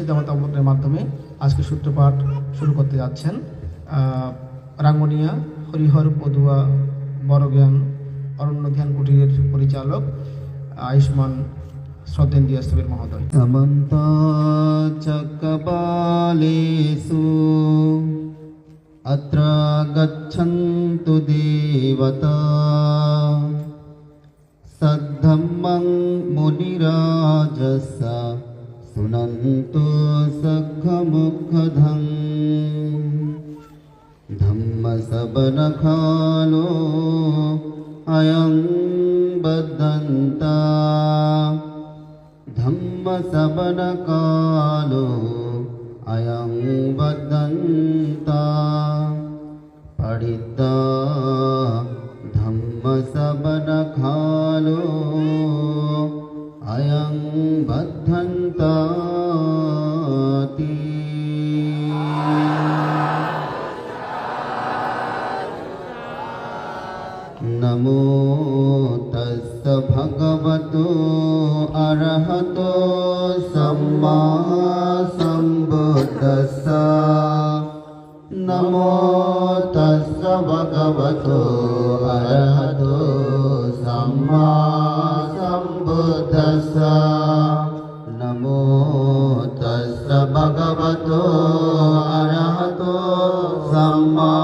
চিন্তামতামতের মাধ্যমে আজকে সূত্রপাঠ শুরু করতে যাচ্ছেন। রাঙ্গুনিয়া হরিহর পদুয়া বড়জ্ঞান অরণ্য ধ্যান কুটিরের পরিচালক আয়ুষ্মান শ্রদ্ধেন্দ্রিয় স্থবির মহোদয়। সমন্ত চক্রবালেষু अत्र गच्छन्तु देवता सद्धम्मं मुनिराजस सुनन्तु सघमुखधं धम्मसवनखालो अयं बद्धन्ता धम्मसवनकालो अयं बद्धन्ता पठिता धम्मसवनखालो अयं बद्धन्ताति। नमो तस्स भगवतो अरहतो सम्मा सम्बुद्धस्स। नमो तस्स भगवतो अरहतो सम्मा सम्बुद्धस्स। नमो तस्स भगवतो अरहतो सम्मा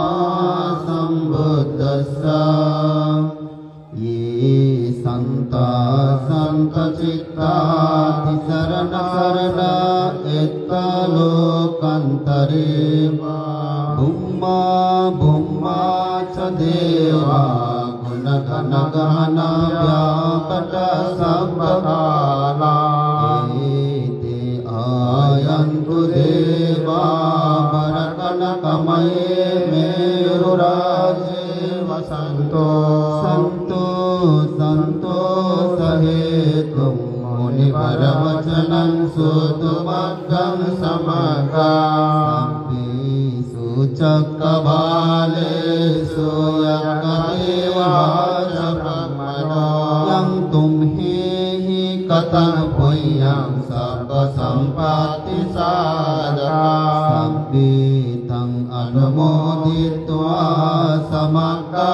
सम्बुद्धस्स। ये संता संतचित्ता शरण शरण एत्तलोकान्तरे भूमा भूमा च देवा गुणगण गहना व्यापट सर्वकाला। एते आयन्तु देवा वरकनकमये मेरुराजे वसन्तो सन्तो सन्तो सहेतुं मुनिवरवचनं श्रोतुमग्गं समगा। सब्बेषु चक्रबालेषु यज्ञदेवाच ब्रह्मणो यन्तुं हि कथं पुण्यं सर्वसम्पत्तिसाधका। सब्बेतं अनुमोदित्वा समग्रा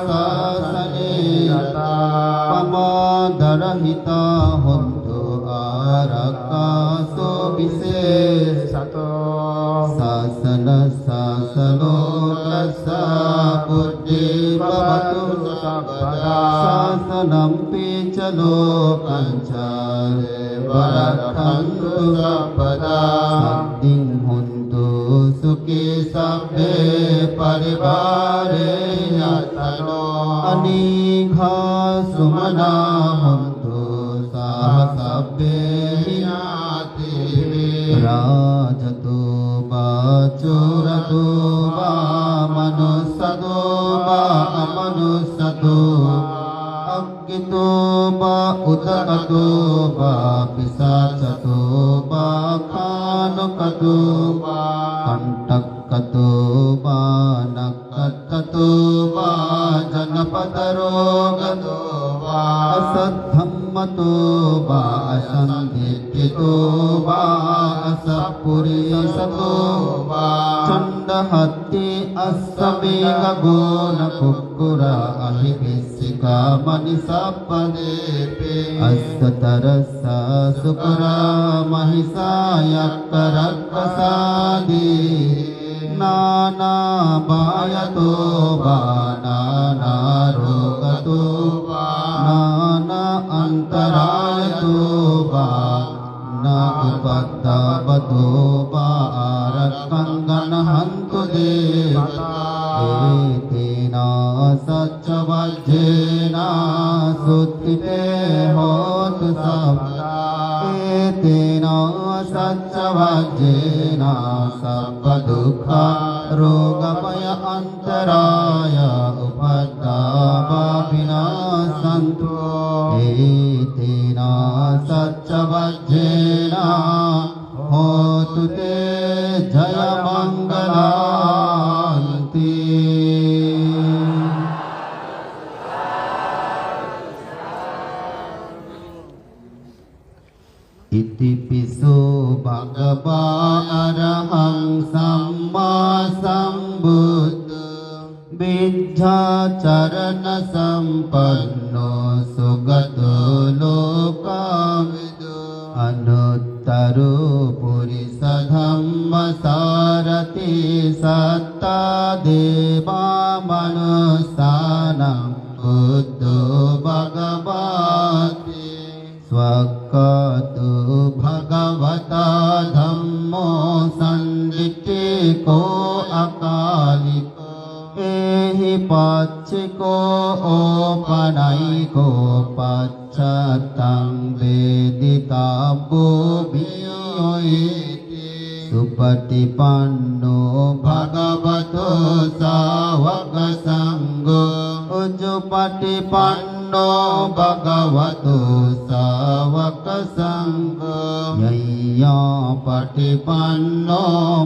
शासनेयता प्रमादरहिता हन्तु आरक्कासो विशेषतो। शासन शासनोलस्य बुद्धि भवतु सर्वदा। शासनं च लोकं च रक्षन्तु सर्वदा। सिद्धिं हन्तु सुखी सभ्ये परिवारे यतनो। अनीघा सुमना हन्तु सह सभ्ये ज्ञातिभिः। राजतो वा चोरतो वा मनुष्यतो वा अमनुष्यतो अज्ञितो वा उदकतो वा पिशाचतो वा खानुकतो वा कंटकतो वा नक्कतो वा जनपदरोगतो वा असद्धम्मतो वा असन्दिग्धितो वा असपुरीसतो वा चण्डहत्ति अस्समेघगोनकुक्कुर अहिविस्सिका मनिसपदेपे अस्ततरस्सा सुकरा महिषा यक्करक्कसादि। नाना बायतो वा नाना रोगतो वा नाना अंतरायतो वा न उपद्रवतो वा आरक्कं हन्तु देवता। एतेन सच्चवज्रेण सुत्थिते होतु सर्वदा। एतेन सच्चवज्रेण सर्वदुःख रोगभय अन्तराय उपद्रवा विनाशन्तु। एतेन सच्चवज्रेण होतु ते जयमङ्गलान्ति। इति पिसो भगवतो अरहं सम्मा सम्बुद्धो विद्याचरण संपन्नो सुगतो लोकाविदो अनुत्तरो पुरुष धम्म सारथि सत्ता देवा मनुष्याणां बुद्धो भगवति स्वकतो भगवता धम्मो संदिट्ठिको अकालिको एहि पाच्चिको ओपनयिको पश्चात्तं वेदिताब्बो वियोइति सुपटिपन्नो भगवतो सावक संघो उजुपटिपन्नो भगवतो सावक संघो यय्या पटिपन्नो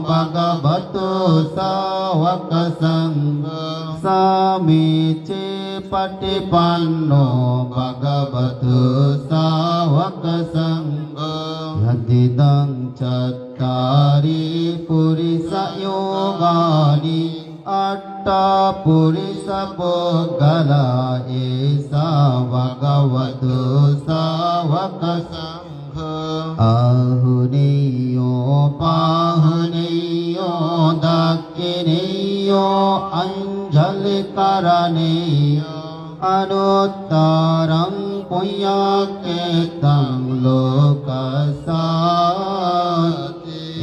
भगवतो सावक संघो समीचे पटिपन्नो भगवतो सावक संघो यदिदं चत्तारि पुरुष योगानि अट्टा पुरुष पुद्गला एषा भगवतो सावक संघो आहुनेयो पाहुनेयो दक्षिणेयो अंजलिकरणेयो अनुत्तरं पुण्यकृतं लोकसाति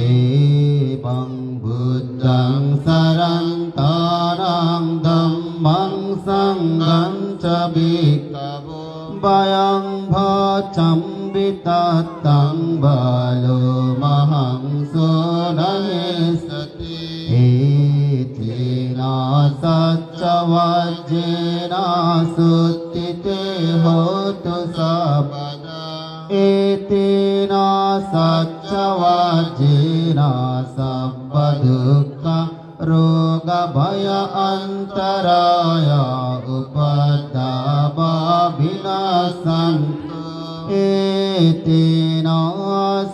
एवं बुद्धं शरणं धम्मं संघं च भिक्खवो वयं भचं विततं बलो महं सोनयेसति एतेन सच्चवज्रेण सुत्थिते होतु सर्वदा एतेन सच्चवज्रेण सर्वदुःख रोग भय अन्तराय उपद्रव विनाशन्तु एतेन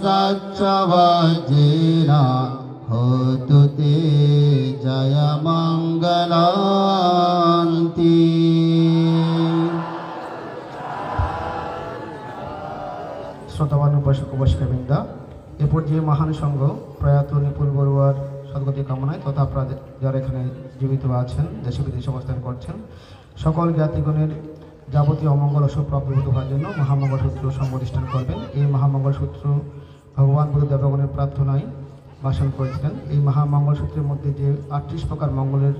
सच्चवज्रेण होतु ते जय मंगलान्ति। শ্রোতাবান উপাসক উপাসিকাবৃন্দা, এ পর্যায়ে মহান সংঘ প্রয়াত নিপুল বড়ুয়ার সদ্গতি কামনায় তথা আপনাদের যারা এখানে জীবিত আছেন, দেশে বিদেশে অবস্থান করছেন, সকল জ্ঞাতিগণের যাবতীয় অমঙ্গল অশুভ প্রাপ্তিভূত হওয়ার জন্য মহামঙ্গল সূত্র সম্প্রতিষ্ঠান করবেন। এই মহামঙ্গল সূত্র ভগবান বুদ্ধ দেবগণের প্রার্থনায় ভাষণ করেছিলেন। এই মহামঙ্গল সূত্রের মধ্যে যে 38 প্রকার মঙ্গলের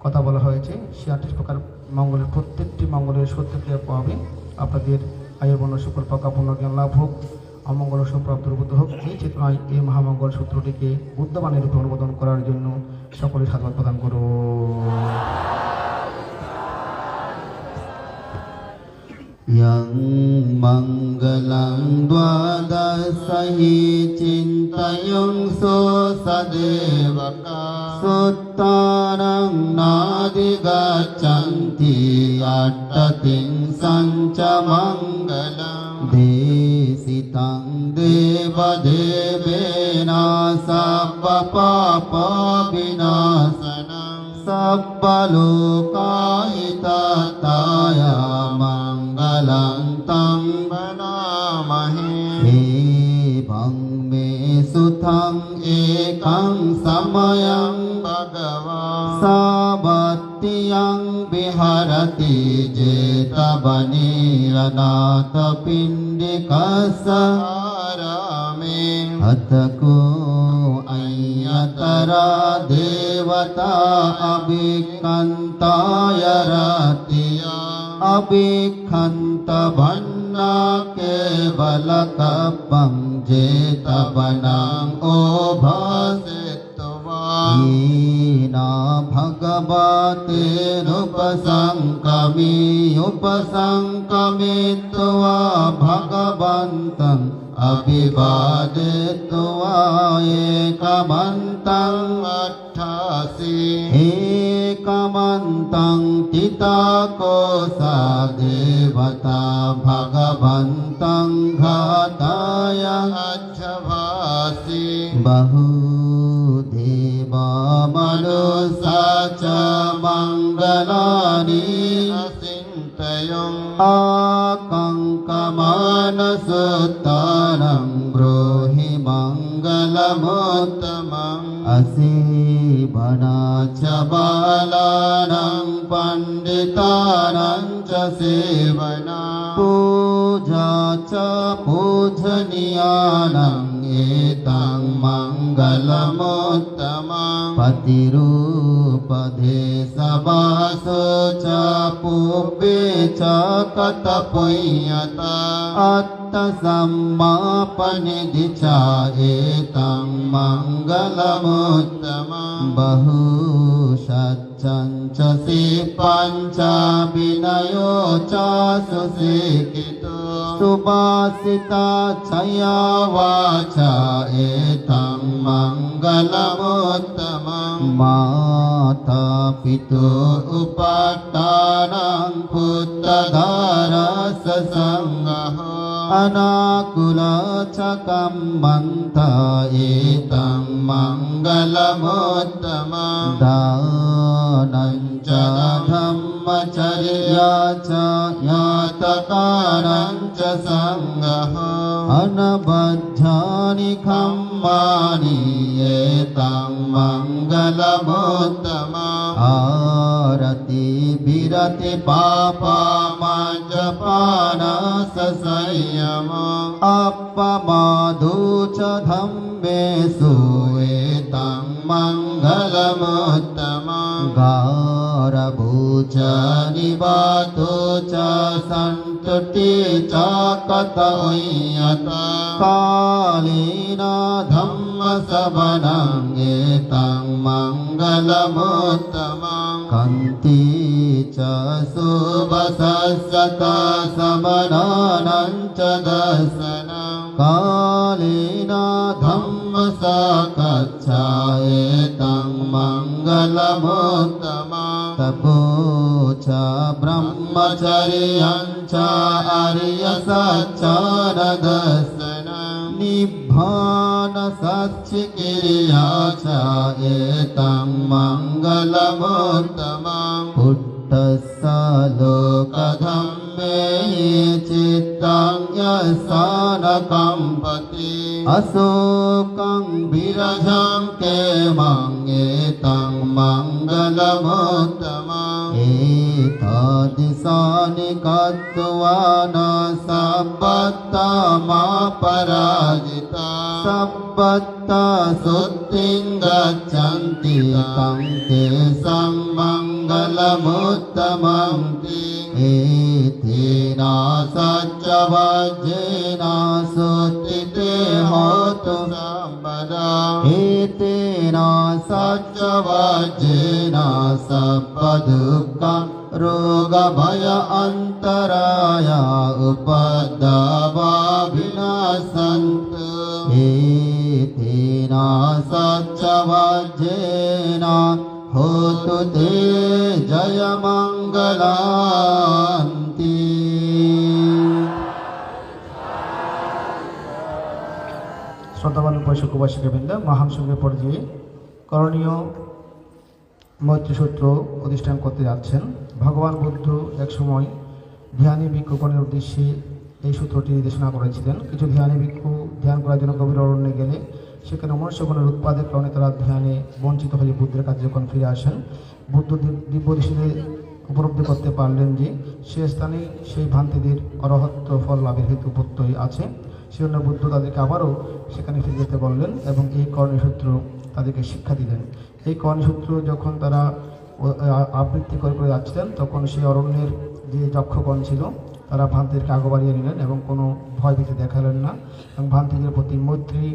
কথা বলা হয়েছে, সেই 38 প্রকার মঙ্গলের প্রত্যেকটি মঙ্গলের সত্যক্রিয়া পাবে। আপনাদের আয়ুবর্ণ শুক্র পাকাপূর্ণ জ্ঞান লাভ হোক, অমঙ্গল সুপ্রাপ্তিভূত হোক, এই চেতনায় এই মহামঙ্গল সূত্রটিকে বুদ্ধবাণী রূপে অনুমোদন করার জন্য সকলে সাধুবাদ প্রদান করো। यं मंगलं द्वादशहि चिन्तयं सो सदेवका सुत्तारं नादिगच्छन्ति अट्टतिंसं च मंगलं देशितं देवदेवेन सर्वपापविनाशनं सर्वलोकाहिताय मंगलं तं वनामहे। एवं मे सुतं एकं समयं भगवान् सावत्त्यं विहरति जेतवने अनाथपिण्डिकसहारमे अतको अय्यतरा देवता अभिक्खन्ताय रतिया अभिक्खन्त भन्ना केवलकपं जेतवनं ओभासित्वा येन भगवतेनुपसङ्कमित्वा भगवन्तं अभिवादित्वा एकमन्तं अट्ठासि एकमन्तं तिताकोसा देवता भगवन्तं घाताय अच्छभासि बहुदेवा मनुष्या च मङ्गलानि आकङ्कमानसोत्तानं ब्रूहि मङ्गलमुत्तमम् असीवना च बालानां पण्डितानां च सेवना पूजा च पूजनीयानाम् एतं मङ्गलमुत्तमम् पतिरूपदेशवासो च पूपे च कतपुण्यता अत्तसम्मापनिधि च एतं मङ्गलमुत्तमम् बहुशज्जं च पञ्च विनयो च सुशिक्षितो सुभाषिता चया वाचा एतं मङ्गलमुत्तमम् माता पितु उपाट्टानां पुत्रधारस सङ्गः अनाकुल च कम्मन्त एतं मङ्गलमुत्तमम् दानं च धम्मचर्या च यातकानां च सङ्गः अनबध्यानि खम्मानि एतं मङ्गलमुत्तमम् आरति विरति पापमाजपानस संयम अपमादो च धम्मेषु एतं मङ्गलमुत्तमम् गारभो च निवातो च सन्तुति च कतयता कालेन धम्मसवनं एतं मङ्गलमुत्तमम् कन्ति च सुवसस्सता समनानं च दर्शनं कालेन धम्मसाकच्छा एतं मङ्गलमुत्तमम् तपो च ब्रह्मचर्यं च आर्यसच्चारदर्शनं निब्बानसच्चिकिर्या च एतं मङ्गलमुत्तमम् पुट्टस्स लोकधम्मे चित्तं यस्य न कम्पति अशोकं विरजं केमं एतं मङ्गलमुत्तमम् एतादृशानि कृत्वा न सपत्तमापराजिता सपत्ता शुद्धिं गच्छन्ति तं तेषां मङ्गलमुत्तमं एतेन सच्चवज्रेण शुद्धिते होतु सम्पदा एतेन सच्चवज्रेण सप्पदुःखं रोगभय अन्तराय उपद्रवा विनाशन्तु एतेन सच्चवज्रेण होतु ते जयमङ्गलान्ति শ্রদ্ধাবান উপাসক উপাসিকাবৃন্দ মহান সঙ্গে পর্যায়ে করণীয় মৈত্রীসূত্র অধিষ্ঠান করতে যাচ্ছেন। ভগবান বুদ্ধ একসময় ধ্যানী ভিক্ষুগণের উদ্দেশ্যে এই সূত্রটি নির্দেশনা করেছিলেন। কিছু ধ্যানী ভিক্ষু ধ্যান করার জন্য গভীর অরণ্যে গেলে সেখানে মনুষ্যগণের উৎপাদের কারণে তারা ধ্যানে বঞ্চিত হয়ে বুদ্ধের কাছে যখন ফিরে আসেন, বুদ্ধ দিব্য দৃষ্টিতে উপলব্ধি করতে পারলেন যে সে স্থানে সেই ভ্রান্তিদের অরহত্ব ফল লাভের হেতু প্রত্যয় আছে। সেজন্য বুদ্ধ তাদেরকে আবারও সেখানে ফিরে যেতে বললেন এবং এই করণীয় সূত্র তাদেরকে শিক্ষা দিলেন। এই করণীয় সূত্র যখন তারা আবৃত্তি করে যাচ্ছিলেন, তখন সেই অরণ্যের যে যক্ষগণ ছিল তারা ভ্রান্তিদেরকে আগে বাড়িয়ে নিলেন এবং কোনো ভয়ভীতি দেখালেন না এবং ভ্রান্তিদের প্রতি মৈত্রী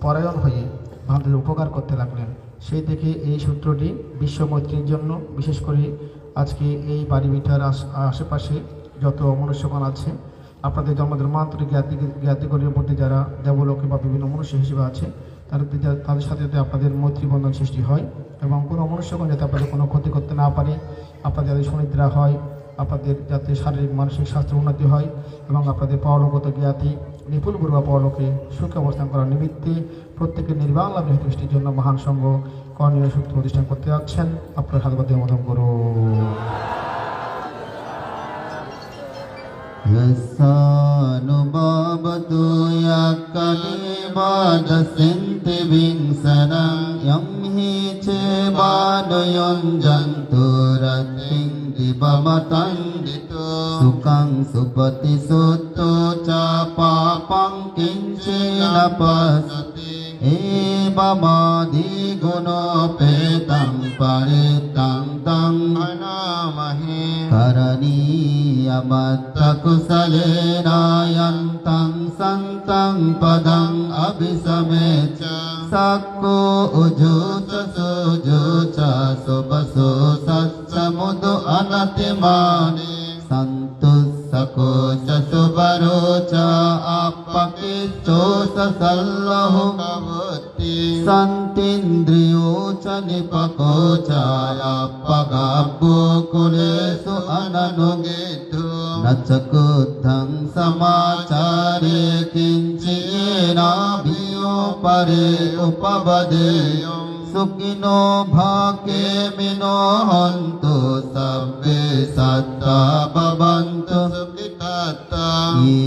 পরায়ণ হয়ে ভ্রান্তিদের উপকার করতে লাগলেন। সেই থেকে এই সূত্রটি বিশ্ব মৈত্রীর জন্য, বিশেষ করে আজকে এই বাড়িভিটার আশেপাশে যত মনুষ্যগণ আছে, আপনাদের জন্মধর্মান্তরিক জ্ঞাতিগণের প্রতি যারা দেবলোকে বা বিভিন্ন মনুষ্য হিসেবে আছে, তাদের সাথে যাতে আপনাদের মৈত্রী বন্ধন সৃষ্টি হয় এবং কোনো মনুষ্যগণ যাতে আপনাদের কোনো ক্ষতি করতে না পারে, আপনাদের যাতে সুনিদ্রা হয়, আপনাদের যাতে শারীরিক মানসিক স্বাস্থ্যের উন্নতি হয় এবং আপনাদের পরলোকগত জ্ঞাতি নিপুণ বড়ুয়া পরলোকে সুখে অবস্থান করার নিমিত্তে প্রত্যেকের নির্বাণ লাভ দৃষ্টির জন্য মহান সংঘ করণীয় সূত্র প্রতিষ্ঠান করতে যাচ্ছেন। আপনার হাতবাদী মতন করুন। Yasanubhavatu yakkalibadasinti vingsanam yam hi che badayon jantu rating dibamatanditu sukang supati sutto ca papang kinchena pasati ebamadi guno petang paritang tang anamahi karaniyamatha kusalena yantang santang padang abhisamecha sakko ujuca sujuca subaso satsamudu anatimani santus sakoca subaroca appakicho sasallahu kavuti santindriyoca nipakoca appagabbu kulesu ananugitu nacakuddhang samacare kincina bhiyo pare upabadeyam Sukino bhake mino hontu sabbe satta bhavantu sukhitata ye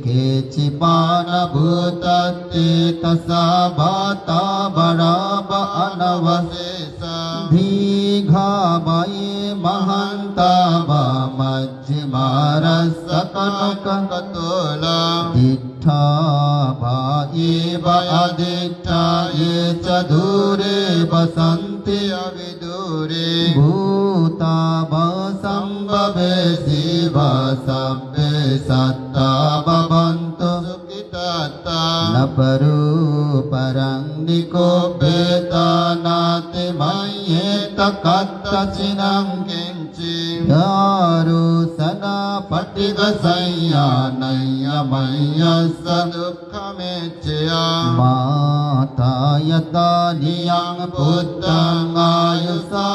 kechipana bhutatti tasabhata baraba anavasesa dīghā vaye mahanta va majjimarasa kanuka katula dittha vaye va adittha ye chadure basanti avidure bhuta vasambhave siva sabbe satta bhavantu sukhitata naparu parang nikobeta nate mayeta katta cinang kinci yaru sana patiga sayyanaya mayasa dukkha mecchaya mata yata niyang puttang ayusa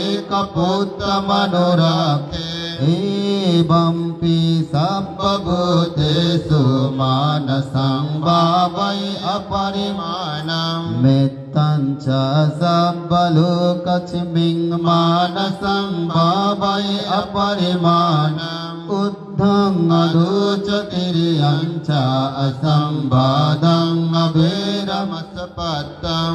eka putta manurake ebampi sabba bhutesu manasang bhavai aparimanam mettanca sabba lokachiming manasang bhavai aparimanam uddhang aduca tiriyanca asambhadang abheramasapattam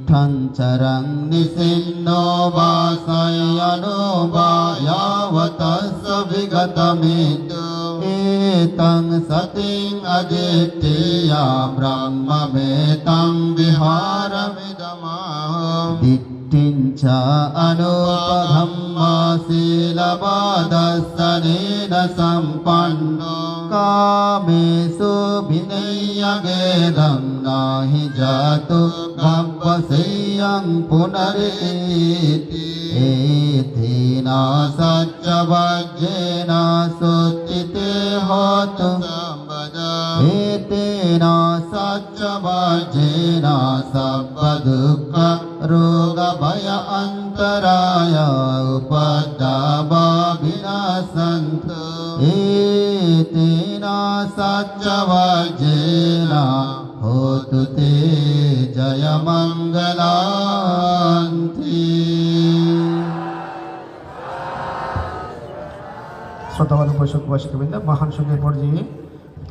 Tittancarang nisinno vasayano vayavatassa vigatamitu etang sating adittiya brahma metang viharamidamaham dittinca anupadhamma silabadassanena sampanno kamesu vinayagedam nahi jatu gambaseyang punariti etina sacca vajjena suttite hotu sambada etina sacca vajjena sabba dukkha roga bhaya antaraya upaddhava vinasantu etina sacca vajjena hotu te jaya mangalanti শ্রদ্ধাবান উপস্থিত মহান সঙ্গের পর্যায়ে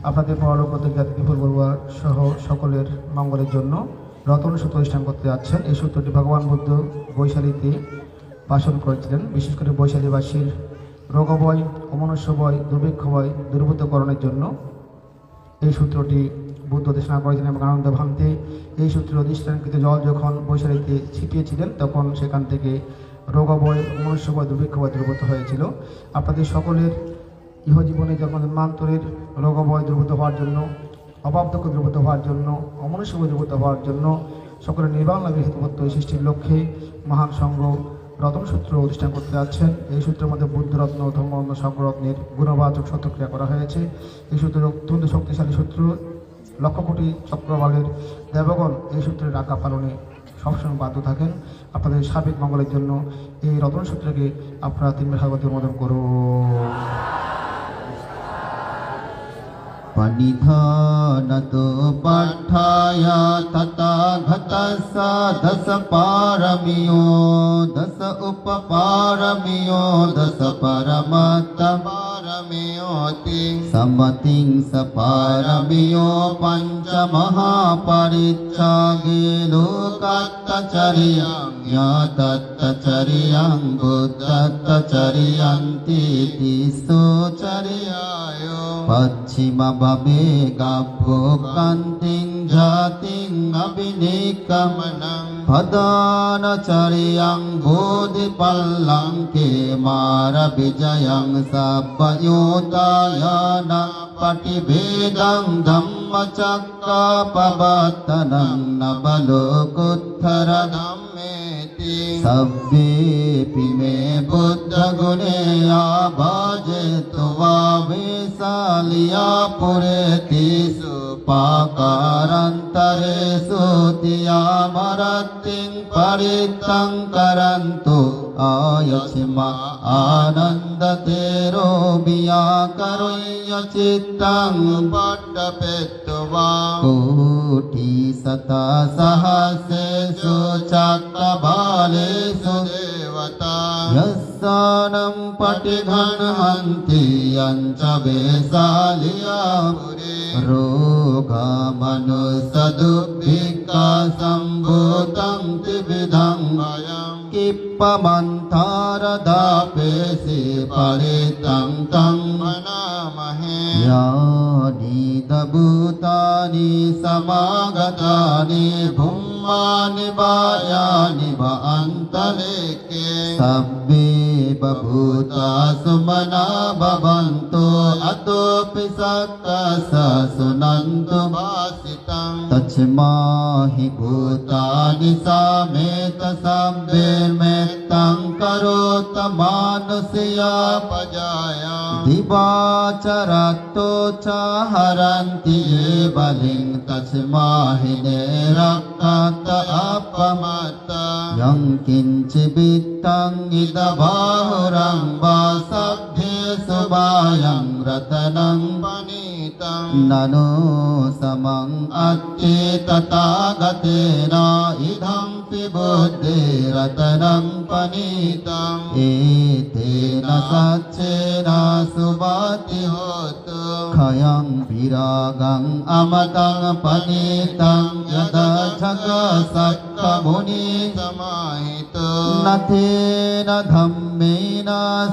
আপনাদের পরলোক বিপুল বড়ুয়া সহ সকলের মঙ্গলের জন্য রতন সূত্র প্রতিষ্ঠান করতে যাচ্ছেন। এই সূত্রটি ভগবান বুদ্ধ বৈশালীতে ভাষণ করেছিলেন। বিশেষ করে বৈশালীবাসীর রোগভয়, অমনুষ্যভয়, দুর্ভিক্ষভয় দূরীভূতকরণের জন্য এই সূত্রটি বুদ্ধ দেশনা করেছিলেন। এবং আনন্দ ভান্তে এই সূত্রের অধিষ্ঠানকৃত জল যখন বৈশালীতে ছিটিয়েছিলেন তখন সেখান থেকে রোগভয়, অমনুষ্যভয়, দুর্ভিক্ষভয় দূরীভূত হয়েছিল। আপনাদের সকলের ইহজীবনে জন্মান্তরের রোগভয় দূরীভূত হওয়ার জন্য, অভাব দুঃখ দূরীভূত হওয়ার জন্য, অমনুষ্যভয় দূরীভূত হওয়ার জন্য, সকলের নির্বাণ লাভের হেতুবদ্ধ এই সৃষ্টির লক্ষ্যে মহান সংঘ রতন সূত্র প্রতিষ্ঠান করতে যাচ্ছেন। এই সূত্রের মধ্যে বুদ্ধরত্ন, ধর্মরত্ন, সংঘরত্নের গুণবাচক সত্যক্রিয়া করা হয়েছে। এই সূত্র অত্যন্ত শক্তিশালী সূত্র। লক্ষ কোটি চক্রবালের দেবগণ এই সূত্রের আজ্ঞা পালনে সবসময় বাধ্য থাকেন। আপনাদের সার্বিক মঙ্গলের জন্য এই রতন সূত্রকে আপনারা তিনবার স্বাগত অনুমোদন করুন। पनिधानतो पाठाया तथागतस्सा दश पारमियो दश उपपारमियो दश परमत्तपारमियोति समतिं सपारमियो पंच महापरिच्छागे लोकत्तचर्यं यातत्तचर्यं बुद्धत्तचर्यन्ति तिस्सुचर्यायो पश्चिम भवे गभ्भोक्कान्तिं जातिं अभिनिक्कमनं पदानचर्यं बोधिपल्लङ्के मारविजयं सब्बयोतायान पटिभेदं धम्मचक्कपवर्तनं नवलोकोत्तरधम्मेति सव्येऽपि मे बुद्धगुणे आभाजेतु वा वैशाल्या पुरेतिषु पाकारान्तरेषु तियामरतिं परितं करन्तु आयचिमा आनन्दतेरो व्याकरोय चित्तं पड्डपेत्तु वा कोटिशता सहस्रेषु चक्रबालेषु देवता यस्सानं पटिघ्नन्ति यञ्च वैशाल्या रोगमनुसदुःखिका सम्भूतं त्रिविधं किप्पमन्थारदापेसि परितं तं मनामहे यानि दभूतानि समागतानि भूमानि वायानि वा अन्तरिक्षे सब्बे बभूता सुमना भवन्तु अतोऽपि सक्कस सुनन्तु भासितं तस्माहि भूतानि समेत सब्बेर्मेत्तं करोत मानुष्या पजाया दिवाचरतो च हरन्ति ये बलिं तस्माहि निरक्कत अपमत्त यं किञ्चिवित्तं इदबाहुरं वा सभ्येषु वायं रत्नं पनीतं ननु समं अत्ति तथागतेन इदं बुद्धिरत्नं पनीतं एतेन सच्चेन सुभाति होतु खयं विरागं अमतं पनीतं यदा जगत्सक्कमुनि समाहितो नथेन धम्मेन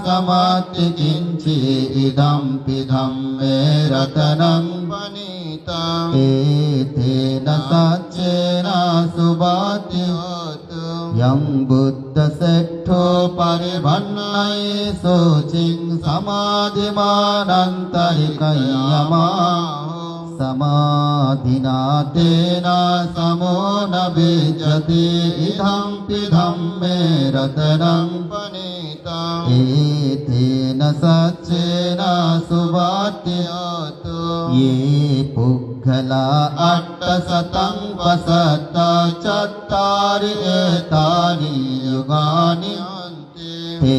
समाप्ति किञ्चि इदं धम्मे रत्नं पनीतं एतेन सच्चेन सुभाति होतु यं बुद्धसेट्ठो परिभन्नये शुचिं समाधिमानन्तरिकयमा समाधिना तेन समो न विजति इदं धम्मे रत्नं पनीतं एतेन सच्चेन सुभाति होतु ये पुग्गला अट्टशतं वसत चत्तारि एतानि युगानि ते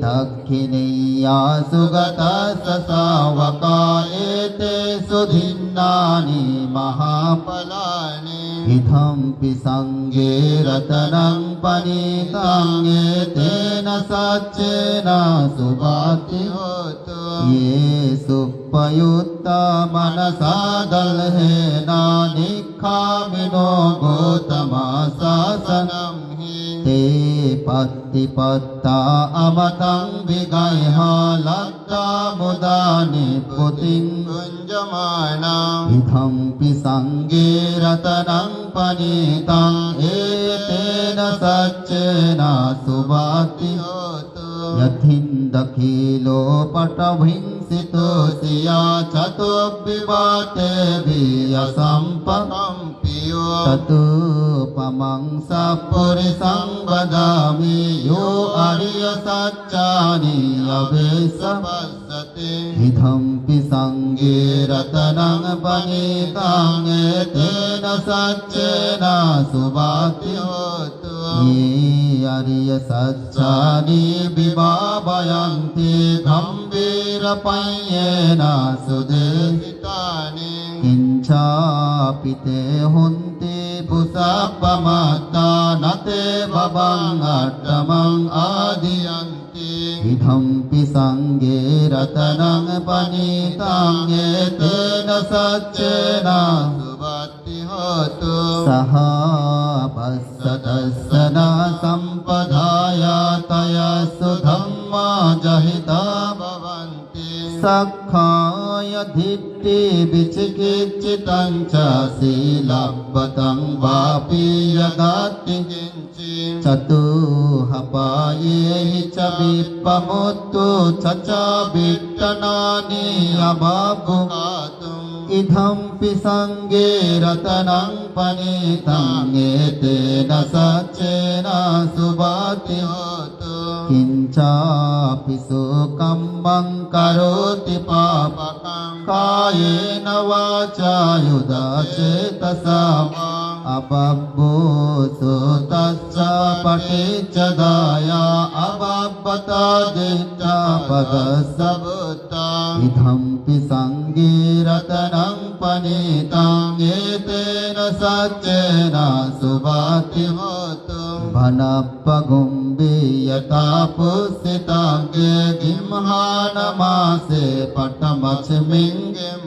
दक्षिणीया सुगतस्य सावका एते सुधिन्नानि महाफलानि इदमपि संगे रत्नं पनीतं एतेन सच्चेन सुभाति होतु ये सुपयुक्ता मनसा दल्हेन निक्खामिनो गौतमा शासनं ते पत्तिपत्ता अमतं विगह्य लब्धा मुदा निपुतिं गुञ्जमानं इदमपि संगे रत्नं पनीतं एतेन सच्चेन सुभाति होतु यथिन्दखिलो पटभिंसितोऽसिया चतुर्विवाते वियसम्पकम्पियो ततोपमं सपुरुषं वदामि यो आर्यसत्यानि अवेशपश्यति इदमपि संगे रत्नं पनीतं एतेन सच्चेन सुभाति होतु ये आर्य सच्चानि विभावयन्ति गम्भीरपय्येन सुदेशितानि किञ्चापि ते हुन्ति पुषापमत्ता न ते भवं अट्टमं आदियन्ति इदमपि संगे रत्नं पनीतं एतेन सच्चेन सुवत्ति होतु सः पश्यतस्य संपदाय तया सुधम्मा जहिता भवन्ति सखाय धिट्टि विचिकित्सितं च शीलव्रतं वापि यदाति किञ्चित् चतुःपाये च विप्पमुत्तु च विट्टनानि अभावुकातुम् इदमपि संगे रत्नं पनीतं एतेन सच्चेन सुभाति होतु किञ्चापि सुकम्मं करोति पापकं कायेन वाचा युधचेतसा अबभूसु तच्च पटिच्चदाया अबभता दिट्टपदसभूता इदमपि संगे रत्नं पनीतं एतेन सच्चेन सुभाति होतु भनप्पगुम्बि यथा पुष्सिताङ्गे गिंहानमासे पटमच्मिङ्गिं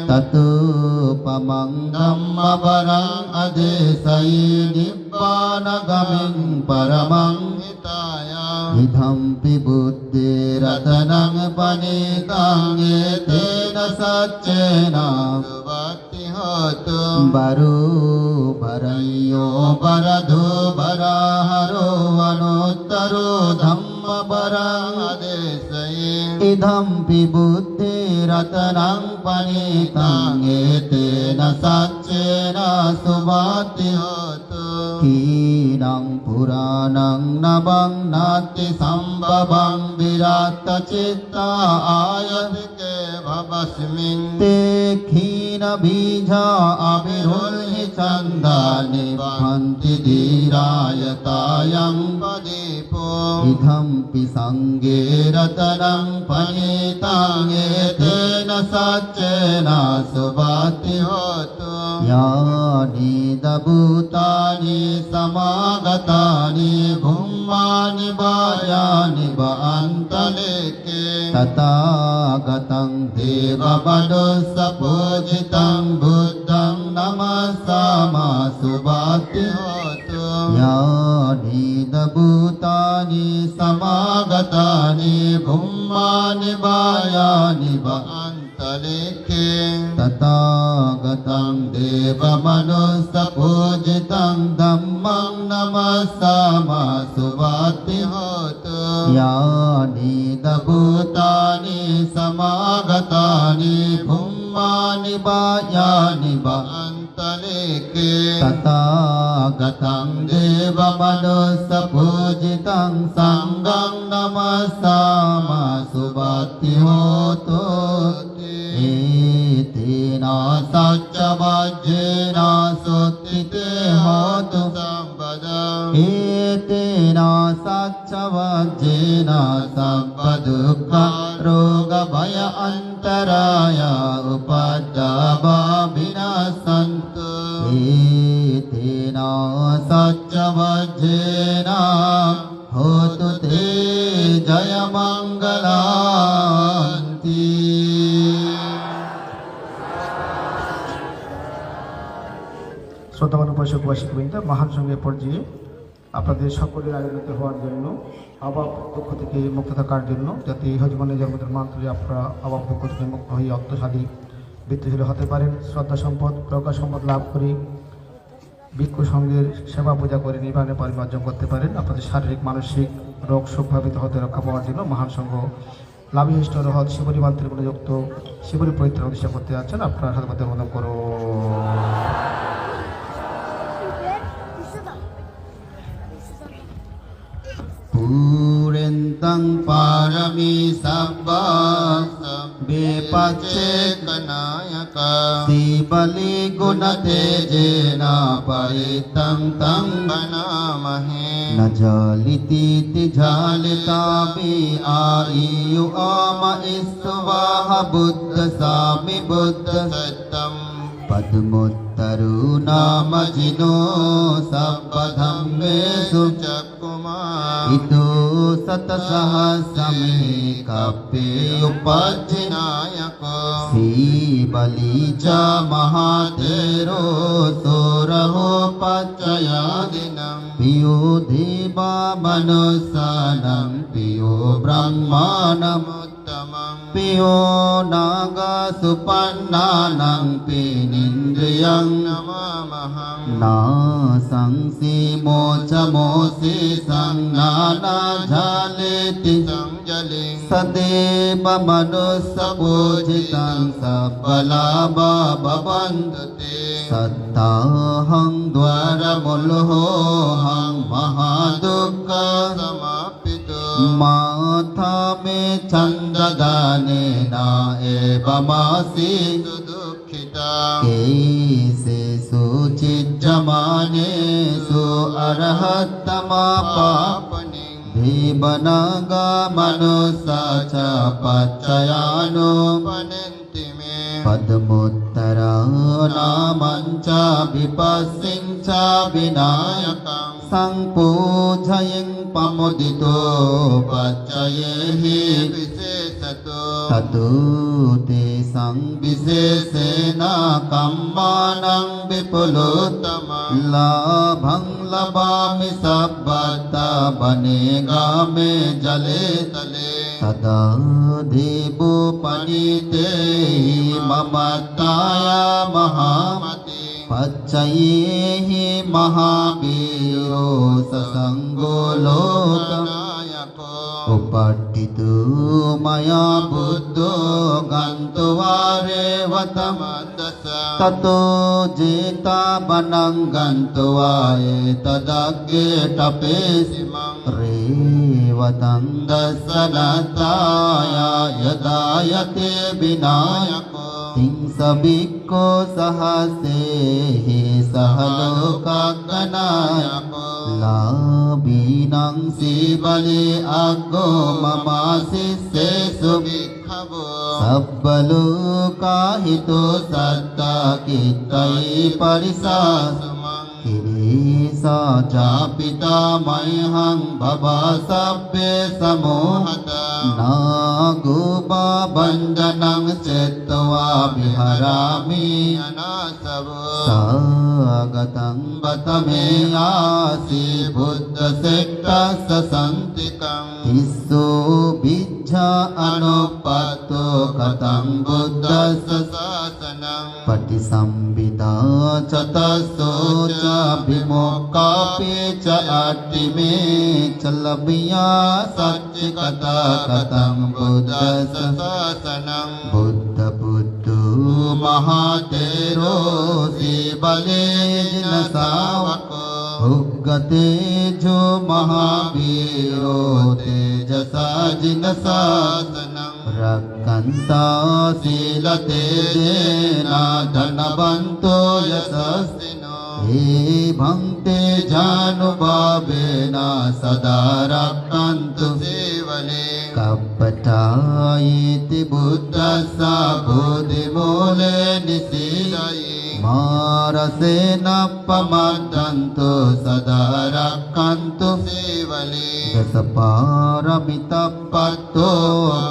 ततुपमङ्गम् अवरम् अदेशयि निब्बानगमिं परमं हिताया इदमपि बुद्धिरत्नं पनीतं एतेन सच्चेन सुभाति होतु बरो बरयो बरधो बराहरो अनुत्तरो धम्मपरम् अदेशयि इदमपि बुद्धिरत्नं पनीतं एतेन सच्चेन सुभाति होतु कीनं पुराणं नवं नाति सम्भवं विराट्तचित्ता आयतिके भवस्मिन् ते क्षीणबीजा अविरुह्य छन्दानि भवन्ति धीरायतायं पदीपो इदमपि संगे रत्नं पनीतं एतेन सच्चेन सुभाति होतु यानि दभूतानि समागतानि भूमानि वायानि वान्तलेके तथागतं देवमनुष्यपूजितं बुद्धं नमस्सामा सुभाति होतु यानि दभूतानि समागतानि भूमानि वायानि वान्तलेके तथागतं देवमनुष्यपूजितं धम्मं नमस्सामा सुभाति होतु यानि दभूतानि समागतानि भूमानि वायानि वान्तलेके तथागतं देवमनुष्यपूजितं संඝं नमस्सामा सुभाति होतु एतेन सच्चवज्रेण सुत्थिते होतु सम्पदम् एतेन सच्चवज्रेण सर्वदुःख रोगभय अन्तराय उपद्रवा विनाशन्तु एतेन सच्चवज्रेण होतु ते जयमङ्गलान्ति শ্রদ্ধাবান উপাসক উপাসিকবৃন্দ, মহান সঙ্গে পর্যায়ে আপনাদের সকলের আয়োজিত হওয়ার জন্য, অভাব দুঃখ থেকে মুক্ত থাকার জন্য, যাতে ইহ জীবনে জন্মদের মাধ্যমে আপনারা অভাব দুঃখ থেকে মুক্ত হয়ে অর্থশালী বৃত্তিশীল হতে পারেন, শ্রদ্ধা সম্পদ প্রজ্ঞা সম্পদ লাভ করে ভিক্ষু সঙ্গের সেবা পূজা করে নির্বাণের পরিমাণ অর্জন করতে পারেন। আপনাদের শারীরিক মানসিক রোগ শোকভাবিত হতে রক্ষা পাওয়ার জন্য মহান সংঘ লাভিষ্ট রহত শিবরী বান্তির গুণযুক্ত শিবরী পবিত্র প্রতিষ্ঠা করতে যাচ্ছেন। আপনারা সাথে অনুমোদন করো। पूरेन्तं पारमी सब्बा बेपच्चेकनायक शिवली गुणतेजेन परितं तं वनामहे न जालितीति जालितापि आयु आम इस्तुवाह बुद्ध सामि बुद्ध सत्तम् पद्मोत्तरो नाम जिनो सब्बधम्मेषु चक्कुमा इतो सतसहस्रमे कप्पे उपज्जिनायको श्रीबली च महातेरो सोरहो पच्चयादिनं पियो देवा मनुष्यानं पियो ब्रह्माणमुत्तमं पियो नागसुपन्नानं पिनिन्द्रियं नमामहं नासंसि मोचमोसि संज्ञानाजालेति संजलिं सदेव मनुष्यपूजितं सबलाभा भवन्तु ते सत्ताहं द्वारमुलोहं महादुःख समापितो माथा मे चन्द्रदानेन एवमासि दुःखिता केशेषु चिज्जमानेषु अर्हत्तमा पापनि देवनागा मनुष्या च पच्चयानो पनन्ति मे पद्मोत्तरा नामं च विपस्सिं च विनायकं संपूजयं पमुदितो पच्चयेहि विशेषतो ततो ते संविशेषेण कम्मानं विपुलोत्तमं लाभं लभामि सब्बता वने गामे जले तले सदा देवोपनीते ममताया महामति पच्चयेहि महावीरो ससंगो लोकनायको उपट्ठितो मया बुद्धो गन्तुवारेवतमन्दस ततो जेतावनं गन्तुवा एतदग्गे तपेसिमं रेवतन्दस्सनताय यदायते विनायको तिंसबिक्को सहसेहि सहलोकगणायको लाभीनं शिवले अग्गो ममाशिष्येषु भिक्खवो सब्बलोकाहितो सत्ताकित्तये परिसासुमं किरीसा चापिता मह्यं भवा सभ्ये समोहता नागोपा बन्धनं चित्त्वा विहरामि अनासवो स्वागतं बत मे आसि बुद्धसिद्धस्य सन्तिकं तिस्सो बिज्झा अनुपत्तो कथं बुद्धस्य शासनं पटिसंविदा चतस्सो च विमोक्कापि च अट्टिमे च लभ्या सच्चिकथा कथं बुद्धस्य शासनं बुद्धपुत्रो महातेरो शिवले जिनसावको भुग्गतेजो महावीरो तेजसा जिनशासनं रक्षन्ता शीलतेजेन धनवन्तो यशस्विनो एवं तेजानुभावेन सदा रक्षन्तु शिवले कपटायिति बुद्धस्य बुद्धिमूले निशीलये मारसेन पमद्दन्तु सदा रक्षन्तु शिवले दशपारमितपत्तो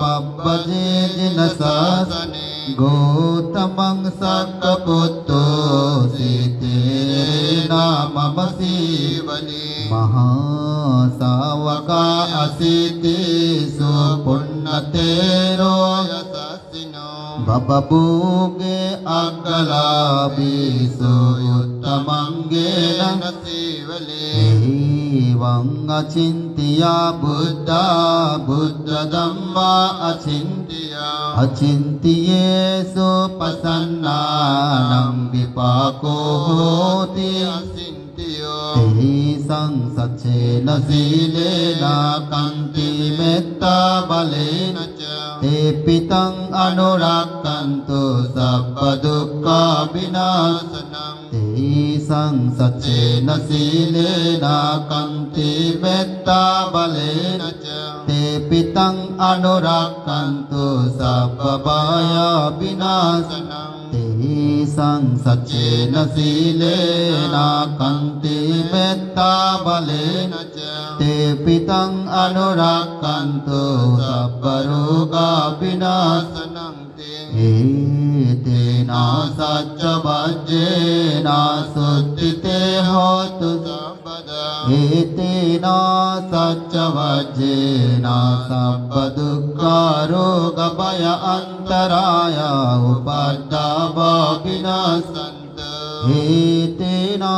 पब्बजे जिनशासने गौतमं सक्कपुत्तो सीतेन मम शिवले महासावका असीतेषु पुण्यतेरो यशस्विनो बबभूगे अग्गलाभीषु उत्तमङ्गेन शिवले एवं अचिन्त्या बुद्धा बुद्धधम्मा अचिन्त्या अचिन्त्येषु प्रसन्नानं विपाको होति अचिन्त्यो तेषां सच्चेन शीलेन कान्ति मेत्ता बलेन च te pitang anurakkantu sabba dukkha vinasanam te sang saccena silena kanti metta balena ca te pitang anurakkantu sabba baya vinasanam te sang saccena silena kanti metta balena ca te pitang anurakkantu sabba roga vinasanam etena sacca vajjena suttite hotu sabbada etena sacca vajjena sabba dukkha roga bhaya antaraya upaddava vinasanta etena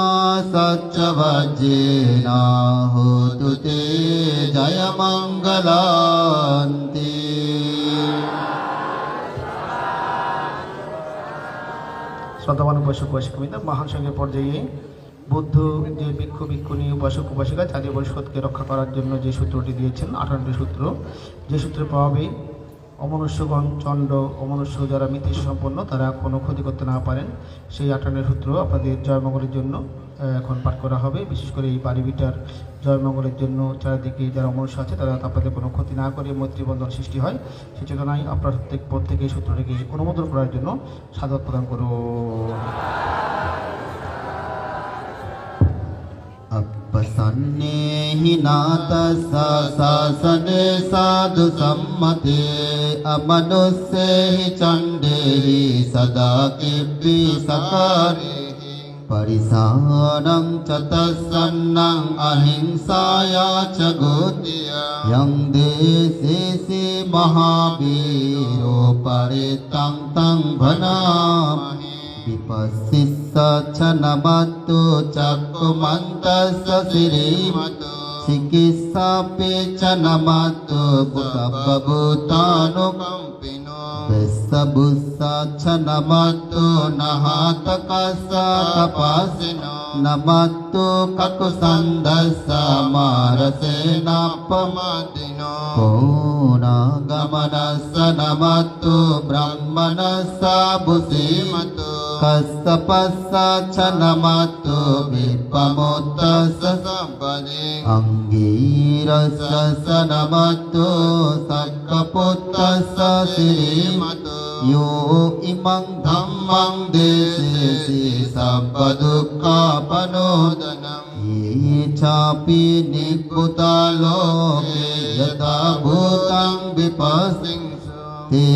sacca vajjena hotu te jaya mangalanti শ্রদ্ধাবান উপাসক উপাসিকা মহান সংঘের পর্যায়ে বৌদ্ধ যে ভিক্ষু ভিক্ষুণী উপাসক উপাসিকা জাতীয় পরিষদকে রক্ষা করার জন্য যে সূত্রটি দিয়েছেন 58টি সূত্র, যে সূত্রের প্রভাবে অমনুষ্যগণ চণ্ড অমনুষ্য যারা মিতি সম্পন্ন তারা কোনো ক্ষতি করতে না পারেন, সেই 58টি সূত্র আপনাদের জয়মঙ্গলের জন্য এখন পাঠ করা হবে। বিশেষ করে এই বাড়িভিটার জয়মঙ্গলের জন্য চারিদিকে যারা অমনুষ্য আছে তারা আপনাদের কোনো ক্ষতি না করে মৈত্রীবন্ধন সৃষ্টি হয়, সেই চেতনায় আপনার প্রত্যেকে এই সূত্রটিকে অনুমোদন করার জন্য সাধুবাদ প্রদান করুন। Appasannehi natassa sasane sadhu sammate amanussehi chandehi sada kibbi sakarehi parisanam chatassannam ahingsaya cha gutiya yang desisi mahaviro paritang tang bhanamahi vipassissa chanamattu chakkumantassa sirimatu sikissapi chanamattu buddhabhutanukampino vessabussa chanamattu nahatakassa tapasino namattu kakusandassa marasenapamadino konagamanassa namattu brahmanassa busimatu kassapassa chanamattu vipamuttassa sampade angirassa namattu sakkaputtassa sirimatu yo imang dhammang desesi sabba dukkha panodanam ye chapi nibbutta loke yata bhutang vipasingsu te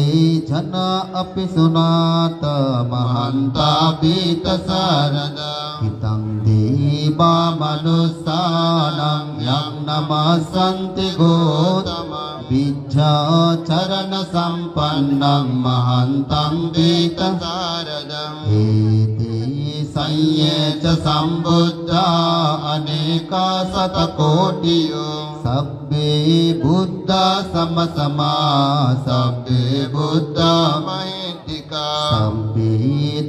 jana api sunata mahanta pita sarada hitang deva manussanam yang namasanti gotama Vijja charana sampannam mahantang pita saradam eti sanyecha sambuddha aneka satakotiyo sabbe buddha samasama sabbe buddha mahitika sabbe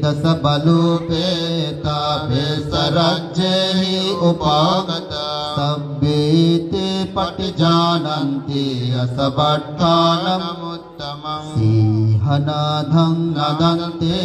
dasabalupeta besarajyehi upagata sabbe te patijananti asabhattanam uttamam sihanadham nadante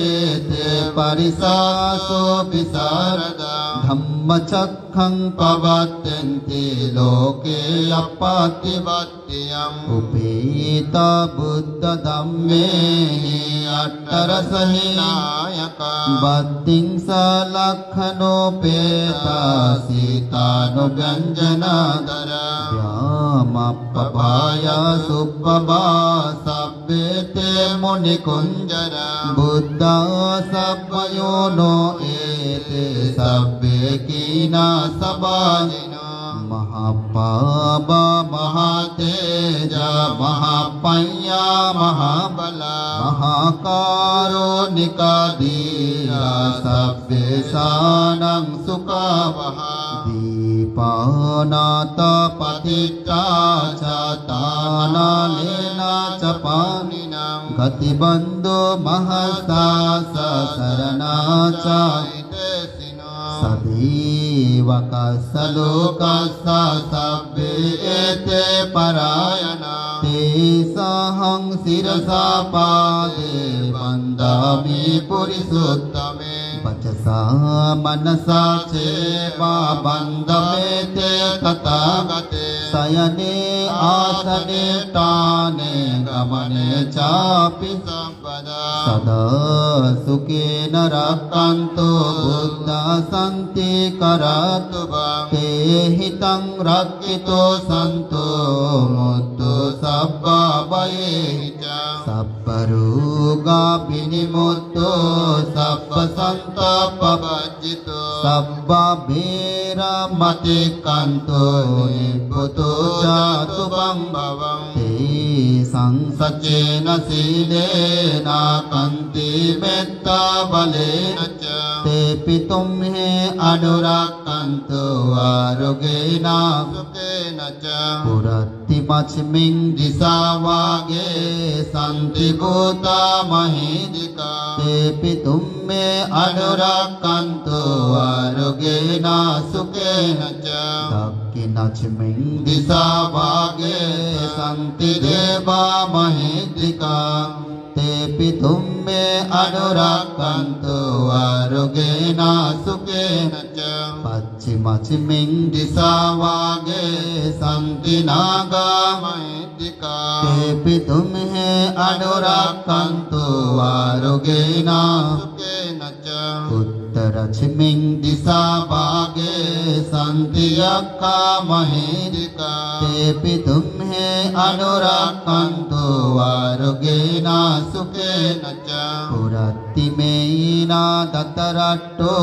te parisaso visarada dhammachakhang pavattenti loke appativattiyam upeta buddha dhammehi attarasahinayaka batting salakhanopeta sitanuganjanadara Vyamappapaya suppava sabbete munikunjara buddha sabbayono ete sabbe kina sabajino mahapaba mahateja mahapanya mahabala mahakaro nikadira sabbe sanang sukavaha Dipanata patitta chatana lena chapaninam Gatibandhu mahastasa sarana chaitesino Sade जीवकस्य लोकस्य सब्बे एते परायणा तेषां शिरसा पादे वन्दामि पुरुषोत्तमे वचसा मनसा चेवा वन्दमेते तथागते शयने आसने ताने गमने चापि सर्वदा सदा सुखेन रक्षन्तु बुद्धा सन्ति करतु ते हितं रक्षितो सन्तो मुक्तो सब्बा वये च सब्बरोगा विनिमुक्तो सब्बसन्तापवर्जितो सब्बभीरमतिक्रान्तो निभृतो जातु भवं ते संसचेन शीलेन कान्ति मेत्ता बलेन च ते पितुं हे अनुरक्षन्तु आरोग्येन सुखेन च पुरत्तिमस्मिन् दिशावागे सन्ति भूता महीदिका ते पितुं मे अनुरक्षन्तु आरोग्येन सुखेन च दक्षिणस्मिन् दिशावागे सन्ति देवा महीदिका ते पितुं मे अनुरक्षन्तु आरोग्येन सुखेन च पश्चिमस्मिन् दिशावागे सन्ति नागा महीदिका ते पितुं मे अनुरक्षन्तु आरोग्येन सुखेन च उत्तरस्मिन् दिशावागे सन्ति यक्खा महीदिका ते पितुं मे अनुरक्षन्तु आरोग्येन सुखेन च पुरत्तिमेन दत्तरट्टो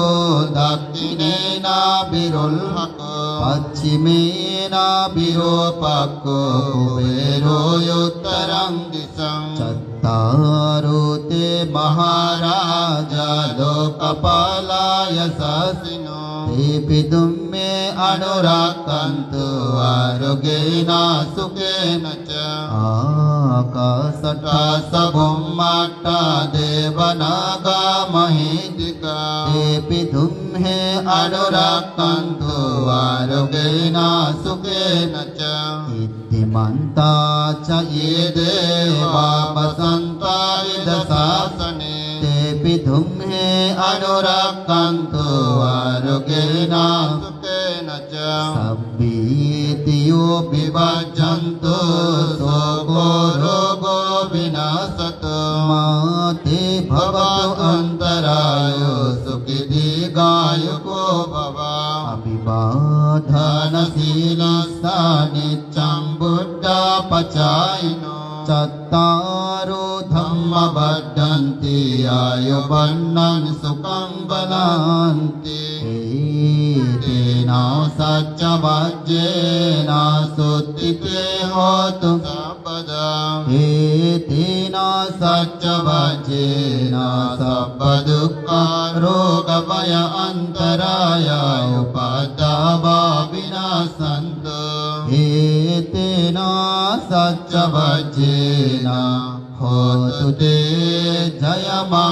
दक्षिणेन विरुल्हको पश्चिमेन विरूपको कुबेरो उत्तरं दिशं चत्तारो ते महाराजा लोकपालाय शशिनो ते पितुं मे अनुरक्षन्तु आरोग्येन सुखेन च आकाशटासभुम्मट्टा देवनागा महीदिका ते पितुं मे अनुरक्षन्तु आरोग्येन सुखेन च इत्थमन्ता च ये देवा वसन्ता इदशासने ते पितुं मे अनुरक्षन्तु आरोग्येन सुखेन च सब्बीतियो विभज्यन्तु शोको रोगो विनाशतु मा ते भवतु अन्तरायो सुखी दीर्घायुको भव अभिवादनशीलस्सा नित्यं बुद्धपचायिनो चत्तारो धम्मा वर्धन्ति आयुर्वर्णं सुखं बलान्ति तेन सत्यवाक्येन सुस्थिते होतु सर्वदा तेन सत्यवाक्येन सर्वदुःखरोगभय अन्तराय उपद्रवा विनाशन्तु तेन सत्यवाक्येन होतु ते जयमङ्गलान्ति।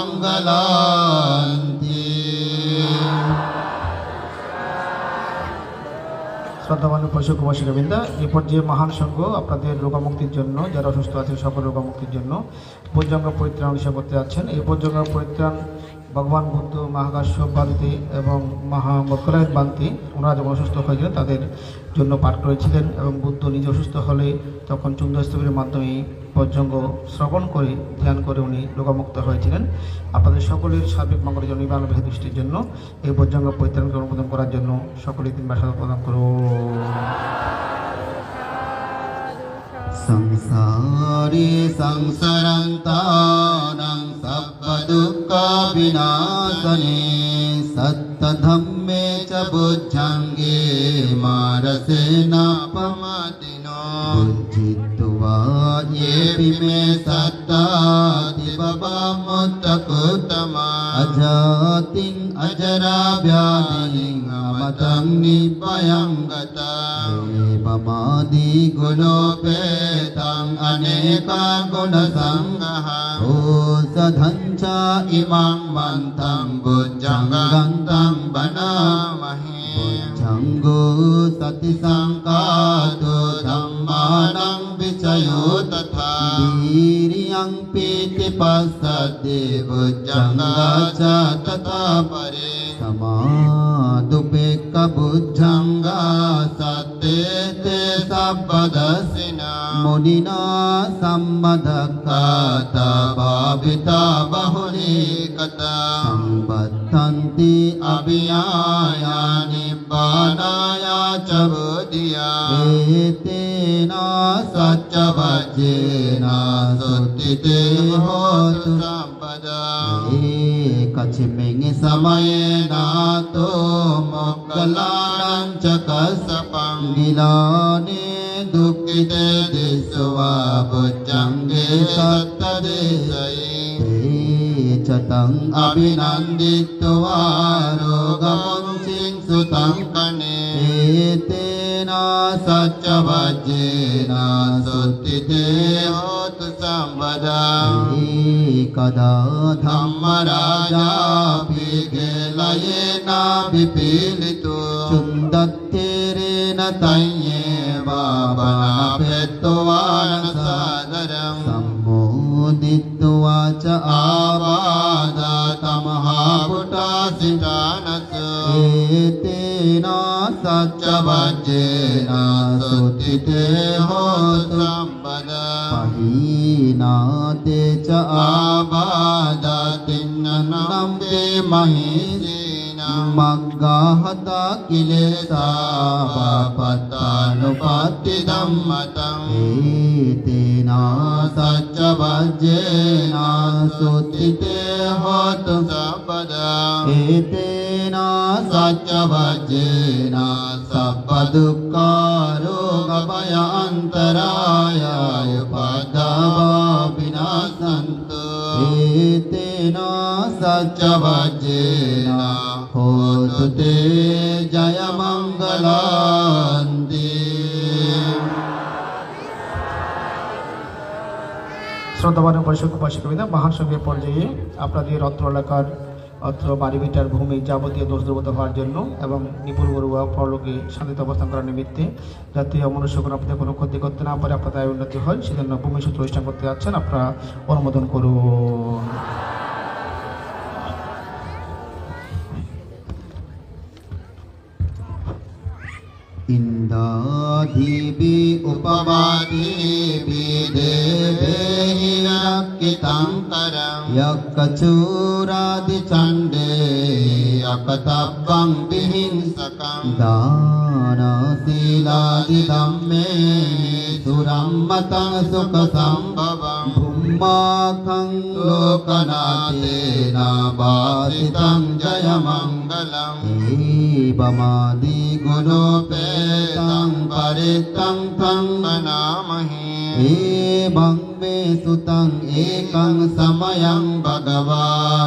শ্রদ্ধাবান পশু কুমাসিকাবৃন্দা এই পর্যায়ে মহান সংঘ আপনাদের রোগমুক্তির জন্য যারা অসুস্থ আছেন সকল রোগমুক্তির জন্য পঞ্চাঙ্গ পরিত্রাণ হিসাব করতে যাচ্ছেন। এই পঞ্চাঙ্গ পরিত্রাণ ভগবান বুদ্ধ মহাকাশ্যপ বান্তি এবং মহামর্কলায়ন বান্তি ওনারা যখন অসুস্থ হয়েছিলেন তাদের জন্য পাঠ করেছিলেন এবং বুদ্ধ নিজে অসুস্থ হলে তখন চুন্দস্তবের মাধ্যমে পঞ্চাঙ্গ শ্রবণ করে ধ্যান করে উনি রোগমুক্ত হয়েছিলেন। আপনাদের সকলের সার্বিক মঙ্গলের জন্য ইমান ভেদ দৃষ্টির জন্য এই পঞ্চাঙ্গ পরিত্রাণকে অনুমোদন করার জন্য সকলেই তিনবার সাধু প্রদান করুন। संसारे संसरन्तानां सर्वदुःखविनाशने सत्यधम्मे च बुद्धङ्गे मारसेन पमादिनो बुद्धित्वा येऽपि मे सत्तादिवमुत्तकोत्तमा अजातिं अजराव्याधिं තං නිබ්බයං ගතං ඒවමාදි ගුණෝපේතං අනේකා ගුණ සංඝං ඕසධංචා ඉමං මන්තං බුද්ධං ගන්තං බණාමහි බුද්ධංගෝ සති සංකාතෝ ධම්මානං විචයෝ තථා දීරියං පීති පස්සද්දේ බුද්ධං ගාචා තථා පරේ සමාදුපෙක්ඛ බුද්ධං ගාසත්තේ සබ්බදසිනා මුනිනා සම්මදක්ඛාතා භාවිතා බහුලී කතා සම්බත්තන්ති අභියායා නිබ්බානායා ච බුද්ධියා ඒතේනා සච්ච වජ්ජේනා සුත්තිතේ හෝතු සම්පදා කචිමෙන් සමයේනාතෝ මොක්ඛලානං ච කස්සපං ගිලානේ දුක්ඛිතේ දිස්වා බුද්ධංගේ සත්තදේසයේ චතං අභිනන්දිත්වා රෝගමුංචින් සුතං කනේ ඒතේනා සච්ච වජ්ජේනා සුත්තිතේ හෝතු සම්පදා කදා ධම්ම රාජා පිගලයේනා විපීලිතෝ චුන්දත්තේරේන තඤ්ඤේ වාබනාපෙත්තවාන සාදරං සම්මෝදිත්වා ච ආවාදා තමහා පුටාසිතානස ඒතේනා සච්ච වජ්ජේනා සුත්තිතේ හෝතු සම්පදා පහීනාතේ ච ආබාධා තින්නනම් වේ මහේසීනා මග්ගාහතා කිලේසා වාපත්තානුපත්ති ධම්මතං ඒතේනා සච්ච වජ්ජේනා සුත්තිතේ හෝතු සම්පදා ඒතේනා සච්ච වජ්ජේනා සබ්බ දුක්ඛා රෝග භය අන්තරාය උපද්දවා විනාශන්තු ඒතේනා සච්ච වජ්ජේනා හෝතු තේ ජය මංගලාන්ති শ্রদ্ধাবান উপাসক উপাসিকা মহান সঙ্গের পর্যায়ে আপনাদের অত্র এলাকার অত্র বাড়ি ভিটার ভূমি যাবতীয় দোষ দুর্বত হওয়ার জন্য এবং নিপুণ বড়ুয়া পরলোকে শান্তিতে অবস্থান করার নিমিত্তে যাতে মনুষ্যগণ আপনাদের কোনো ক্ষতি করতে না পারে আপনাদের আয় উন্নতি হয় সেজন্য ভূমি সূত্র অনুষ্ঠান করতে যাচ্ছেন আপনারা অনুমোদন করুন इंदाधिबि उपवादिबि देवेहि रक्षितं करं यक्कचूरादिचण्डे अकतब्बं विहिंसकं दानशीलादिधम्मे सुरम्मतं सुखसम्भवं भुम्माखं लोकनाथेन भासितं जयमङ्गलम् एवमादि गुणोपेतं परितं तं नमामहे एवं मे सुतं एकं समयं भगवा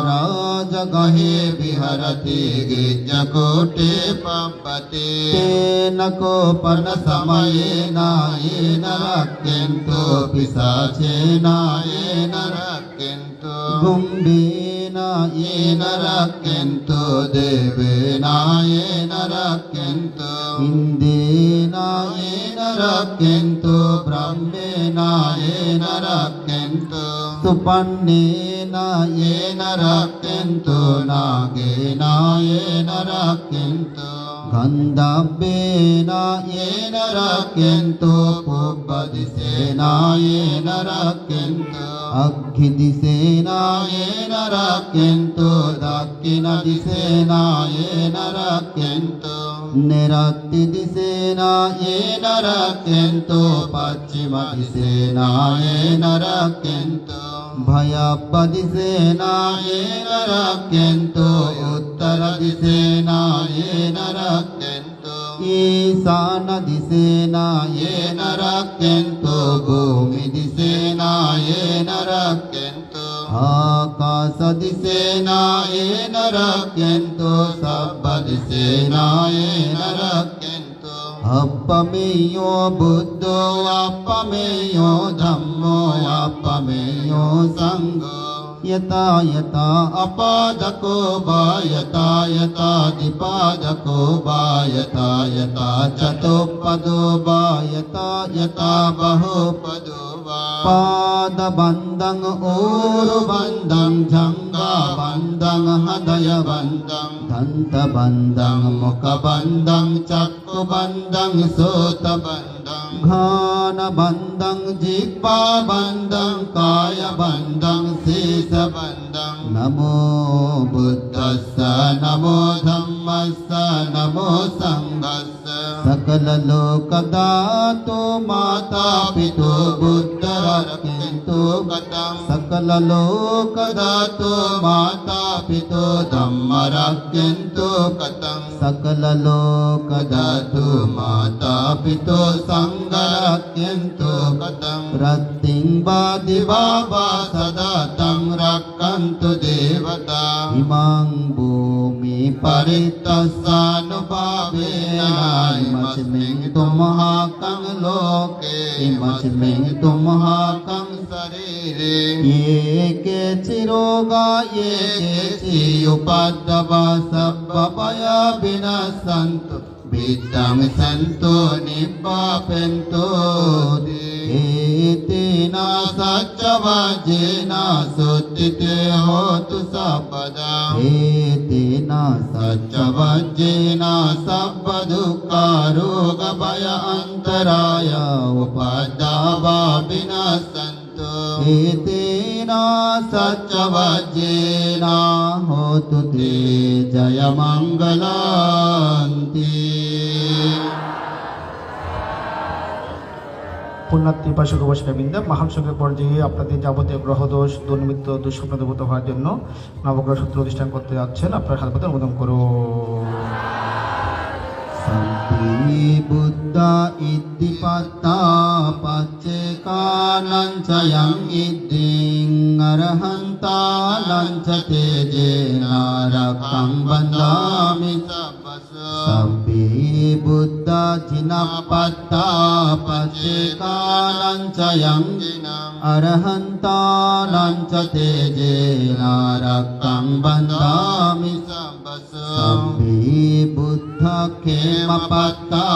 राजगहे विहरति गिज्जकूटे पब्बते तेन कोपन समयेन येन रक्षन्तु पिशाचेन येन रक्षन्तु गुम्बेन येन रक्षन्तु देवेन येन रक्षन्तु इन्द्रेण येन रक्षन्तु ब्रह्मेण येन रक्षन्तु सुपन्नेन येन रक्षन्तु नागेन येन रक्षन्तु गन्धर्वेण येन रक्षन्तु पुब्बदिसेन येन रक्षन्तु अग्निदिसेन येन रक्षन्तु दक्षिणदिसेन येन रक्षन्तु निरत्तिदिसेन येन रक्षन्तु पश्चिमदिसेन येन रक्षन्तु भयपदिसेन येन रक्षन्तु उत्तरदिसेन येन रक्षन्तु ईशानदिसेन येन रक्षन्तु भूमिदिसेन येन रक्षन्तु आकाशदिसेन दिसेनायेन रक्यन्तु सबा दिसेनायेन रक्यन्तु अपमेयो बुद्धो अपमेयो धम्मो अपमेयो संघो यथा यथा अपादको वा यथा यथा दिपादको वा यथा यथा चतुपदो वा यथा यथा बहुपदो वा पादबन्धं ऊरुबन्धं जङ्घाबन्धं हृदयबन्धं दन्तबन्धं मुखबन्धं चक्षुबन्धं सोतबन्धं घानबन्धं जिह्वाबन्धं कायबन्धं शेषबन्धं नमो बुद्धस्स नमो धम्मस्स नमो संघस्स सकललोकदातो माता पितो बुद्धरक्षन्तु कथं सकललोकदातो माता पितो धम्मरक्षन्तु कथं सकललोकदातो माता पितो संघरक्षन्तु कथं रत्तिं वादिवा वा सदा तं रक्षन्तु देवता इमां भूमि परितस्सानुभावेन इमस्मिन् तुमहाकं लोके इमस्मिन् तुमहाकं शरीरे ये केचिरोगा ये केचि उपद्रवा सब्बभया विनश्यन्तु विद्धं सन्तु निपापेन्तु एतेन सच्चवज्जेन सुत्थिते होतु सर्वदा एतेन सच्चवज्जेन सर्वदुःखरोगभय अन्तराय उपद्रवा विनश्यन्तु एतेन सच्चवज्जेन होतु ते जयमङ्गलान्ति পুণ্যার্থী উপাসক উপাসিকাবৃন্দ মহান সঙ্গের পর্যায়ে আপনাদের যাবতীয় গ্রহদোষ দুর্নিমিত্ত দুঃস্বপ্ন দূরীভূত হওয়ার জন্য নবগ্রহ সূত্র প্রতিষ্ঠান করতে যাচ্ছেন। আপনার হাত পাতে অনুমোদন করুন। Santi Buddha Iddipata Paccekanan Sayang Idding Arahanta Lancate Jena Rakang Bandami Sabbi Buddha Jinapata Paccekanan Sayang Arahanta Lancate Jena Rakang Bandami Sabbi Buddha Kemapatta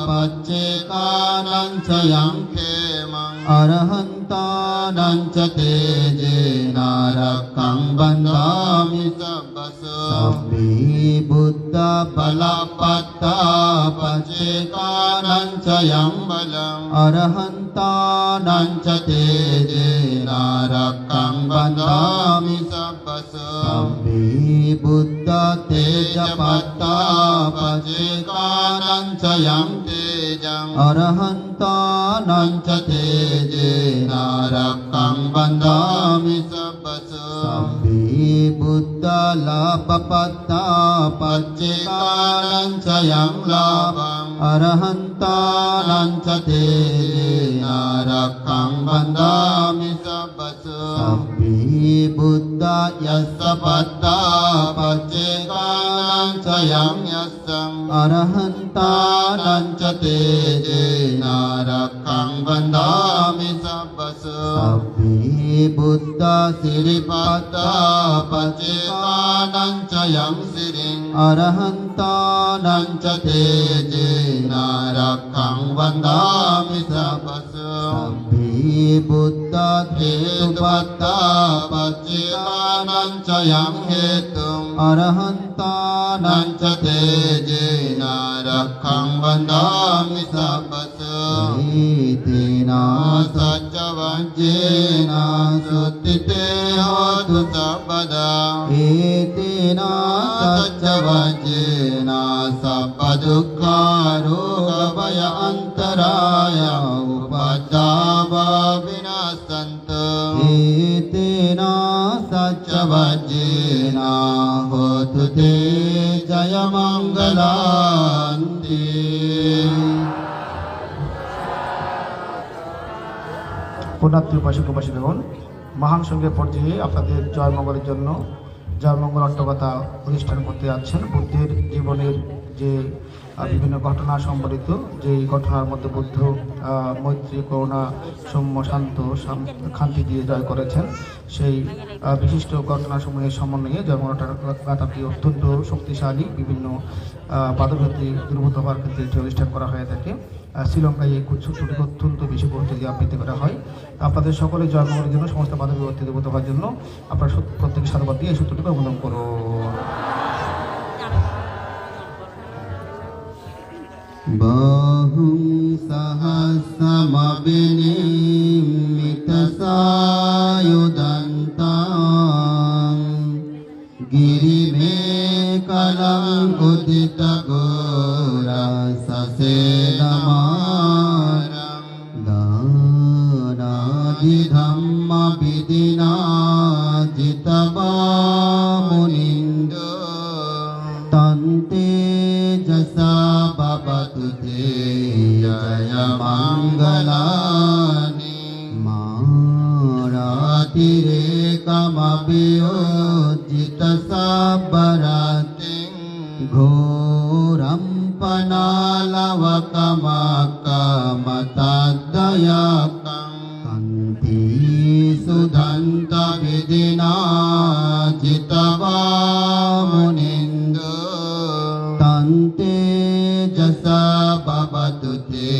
Paccekanan Sayang Kemang Arahantanan Catejena Rakang Bandami Sabbi Buddha Balapatta Paccekanan Sayang Balam Arahantanan Catejena Rakang Bandami Sabbi Buddha Tejapatta Paccekanan Sayang Tejang Arahantanan Catejena Rakang Bandami Sabbi Buddha Lapapatta Paccekanan Sayang Labam Arahantanan Catejena Rakang Bandami Sabbi Buddha Yasapatta Paccekanan Sayang Yasam Arahantanan Catejena Rakang Bandami Sabbi Buddha Siripatta Paccekanan Sayang Siring Arahantanan Catejena Rakang Bandami Sabbi Buddha Hetupatta Paccekanan Sayang Hetum Arahantanan Catejena Rakang Bandami Etena Saccavajjena Suttite Hotu Sabada Etena Saccavajjena Sabbadukkha Rogabhaya Antaraya Upadava Vinasantu Etena Saccavajjena Hotu Te Jayamangalanti পুণ্যার্থী উপাসক উপাসিকাগণ, মহান সঙ্গের পর্যায়ে আপনাদের জয়মঙ্গলের জন্য জয়মঙ্গল অট্টকথা প্রতিষ্ঠান করতে যাচ্ছেন। বুদ্ধের জীবনের যে বিভিন্ন ঘটনা সম্বলিত, যেই ঘটনার মধ্যে বুদ্ধ মৈত্রী, করুণা, সৌম্য, শান্ত, শান্তি দিয়ে জয় করেছেন, সেই বিশিষ্ট ঘটনাসমূহের সমন্বয়ে জয়মঙ্গল অট্টকথাটি অত্যন্ত শক্তিশালী। বিভিন্ন বাধাবিপত্তি দূরীভূত হওয়ার ক্ষেত্রে এটি অনুষ্ঠান করা হয়ে থাকে। শ্রীলঙ্কায় এই সূত্রটিকে অত্যন্ত বেশি গুরুত্ব দিয়ে আবৃত্তি করা হয়। আপনাদের সকলের জয়মঙ্গলের জন্য, সমস্ত বাধাবিপত্তি দূরীভূত হওয়ার জন্য আপনারা প্রত্যেকে সাধুবাদ দিয়ে এই সূত্রটিকে অনুমোদন করুন। বাহুং সহস্রমবিনিমিত সায়ুধন্তাং গিরিমেখলাং উদিত ঘোরসসেদমারং দানাদিধম্ম বিদিনা জিতবামুনিন্দো তন্তে যসা ভবতু তে জয় মঙ্গলানি মারাতিরেকমভিয়োজিত সাবরতিং ঘোরম পনালবকমকমতদ্দয়কং কন্তি সুধন্ত বিদিনা জিতবামুনিন্দো তন্তে যসা ভবতু তে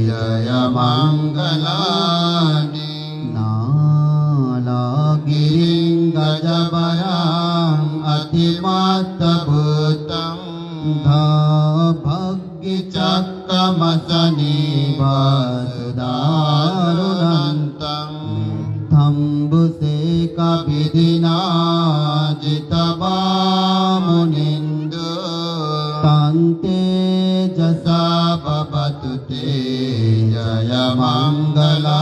জয় মঙ্গলানি নালাগিরিং গজবরাং অতিমাত্তভূতং ধভগ্গিচক্রমসনিবাসুদারুণন্तं মিথ্যম্বুসেকবিধিনা জিতবামুনিন্দো তন্তে যসা ভবতু তে জয় মঙ্গলানি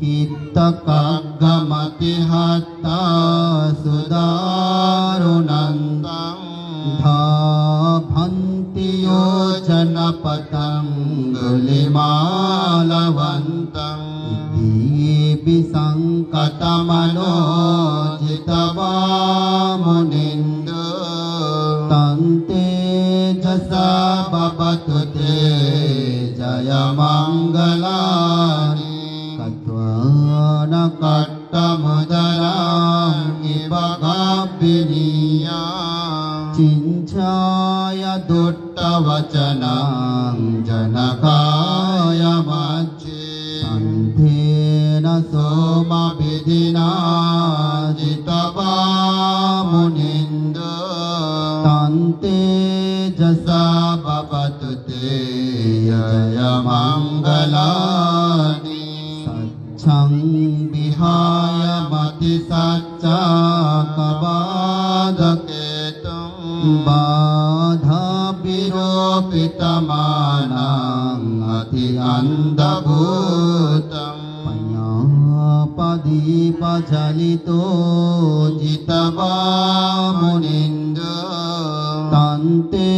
কীর্তকাগ্গমতিহত্তা সুদারুণন্तं ধাভন্তি যোজনপতঙ্গুলিমালবন্तं বিসঙ্কতমনোজিতবামুনিন্দো তন্তে যসা ভবতু তে জয় মঙ্গলানি কত্বান কট্টমুদরাং ইব গাব্বিনীয়া চিঞ্ছায় দুট্টবচনাং জনকায় মজ্জে সন্ধেন সোমবিধিনা জিতবামুনিন্দো তন্তে যসা ভবতু তে জয় মঙ্গলানি সচ্ছং বিহায় মতি সচ্চা কবাধকেতুং বাধা বিরোপিতমানাং অতি অন্ধভূতং পদীপজলিতো জিতবামুনিন্দো তন্তে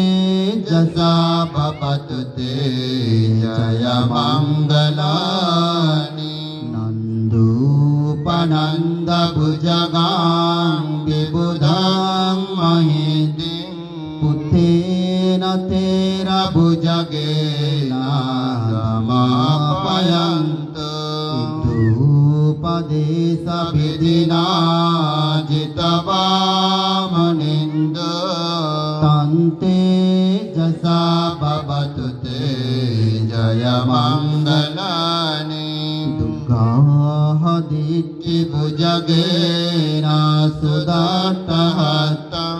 যসা ভবতু তে জয় মঙ্গলানি নন্দোপনন্দভুজগাং বিবুধাং মহিদিং পুত্থেন তেরা ভুজগেন সমাপয়ন্তু ধূপদেশবিধিনা জিতবামুনিন্দো তন্তে যসা ভবতু তে জয় মঙ্গলানি দুর্গাদিত্যভুজগেন সুদাট্টহস্तं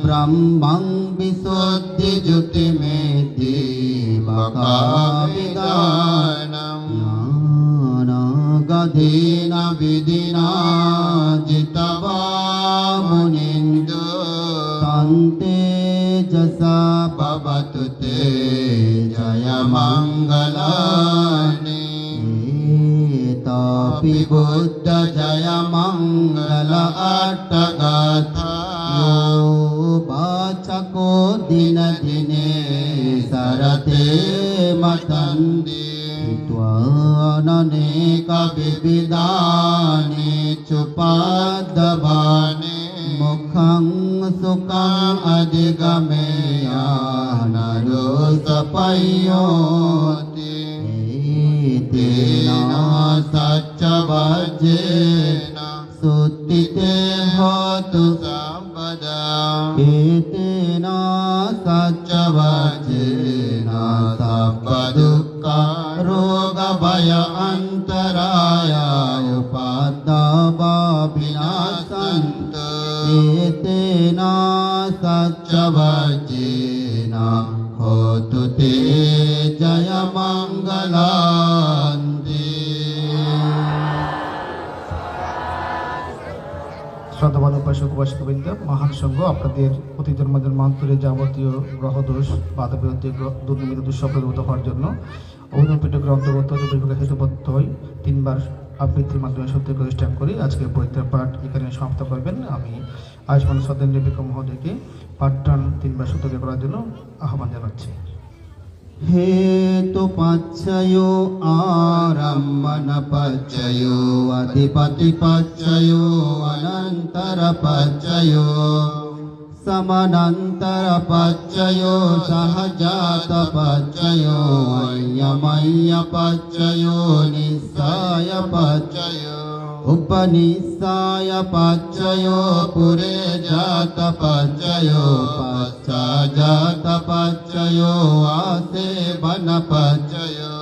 ব্রহ্মং বিশুদ্ধিজ্যোতিমেধি বকাবিদানং জ্ঞানগধীন বিধিনা জিতবামুনিন্দো তন্তে যসা ভবতু তে জয় মঙ্গলানি তাপি বুদ্ধ জয় মঙ্গল অট্টকথা বাচকো দিন দিনে সরতে মতন্দি ত্বা अननेक विविधानि चुपादवानि मुखं सुखं अधिगमेया नरो सपयोति तेन सच्चवज्जेन सुत्थिते होतु सर्वदा एतेन सच्चवज्जेन सर्वदुःखा रोगभय अन्तराय उपादावा विनाशन्तु एतेन सच्चवज्जेन होतु ते जयमङ्गलान्ति। শ্রদ্ধাবান উপাসক উপাসিকবৃন্দ, মহান সংঘ আপনাদের প্রতি জন্মান্তরে যাবতীয় গ্রহদোষ বাধা বিরুদ্ধে দুর্নিমিত দুঃস্বপ্নদূত হওয়ার জন্য অভিনব পিঠকের অন্তর্গত বিভাগের হেতুবদ্ধ হয়ে 3 বার আবৃত্তির মাধ্যমে সত্য প্রতিষ্ঠান করি। আজকের পবিত্র পাঠ এখানে সমাপ্ত করবেন। আমি আয়ুষ্মান শ্রদ্ধেয় বিক্রম মহোদয়কে পাঠটান 3 বার সত্য করার জন্য আহ্বান জানাচ্ছি। हेतुपच्चयो आरम्भनपच्चयो अधिपतिपच्चयो अनन्तरपच्चयो समनन्तरपच्चयो सहजातपच्चयो अय्यमय्यपच्चयो निस्सायपच्चयो उपनिस्साय पच्चयो पुरे जात पच्चयो पश्चाजात पच्चयो आसेवन पच्चयो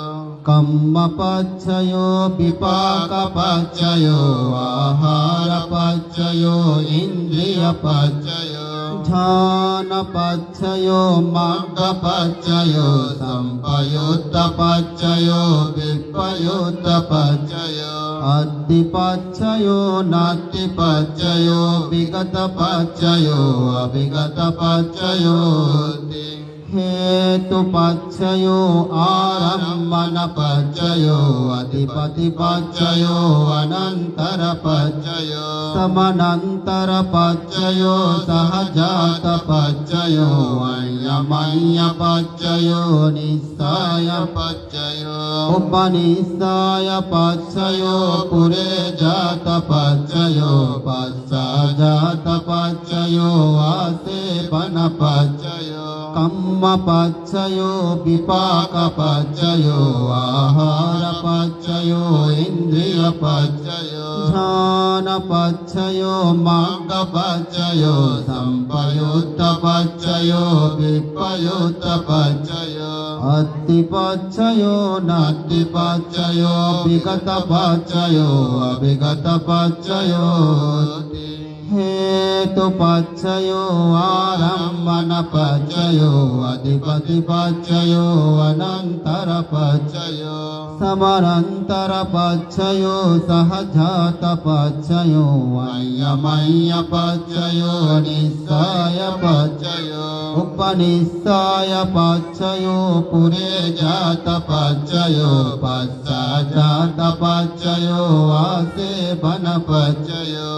कम्म पच्चयो विपाक पच्चयो आहार पच्चयो इन्द्रिय पच्चयो ध्यान पच्चयो मग्ग पच्चयो संपयुक्त पच्चयो विपयुक्त पच्चयो अद्दिपच्चयो नात्तिपच्चयो विगतपच्चयो अविगतपच्चयो हेतुपच्चयो आरम्भनपच्चयो अधिपतिपच्चयो अनन्तरपच्चयो समनन्तरपच्चयो सहजातपच्चयो अय्यमय्यपच्चयो निस्सायपच्चयो उपनिस्सायपच्चयो पुरे जातपच्चयो पश्चाजातपच्चयो आसेवनपच्चयो कम्मपच्चयो विपाकपच्चयो आहारपच्चयो इन्द्रियपच्चयो ध्यानपच्चयो मग्गपच्चयो संपयुक्तपच्चयो विपयुक्तपच्चयो अत्तिपच्चयो नात्तिपच्चयो विगतपच्चयो अविगतपच्चयो हेतुपच्चयो आरम्भनपच्चयो अधिपतिपच्चयो अनन्तरपच्चयो समनन्तरपच्चयो सहजातपच्चयो अय्यमय्यपच्चयो निस्सायपच्चयो उपनिस्सायपच्चयो पुरे जातपच्चयो पश्चाजातपच्चयो आसेवनपच्चयो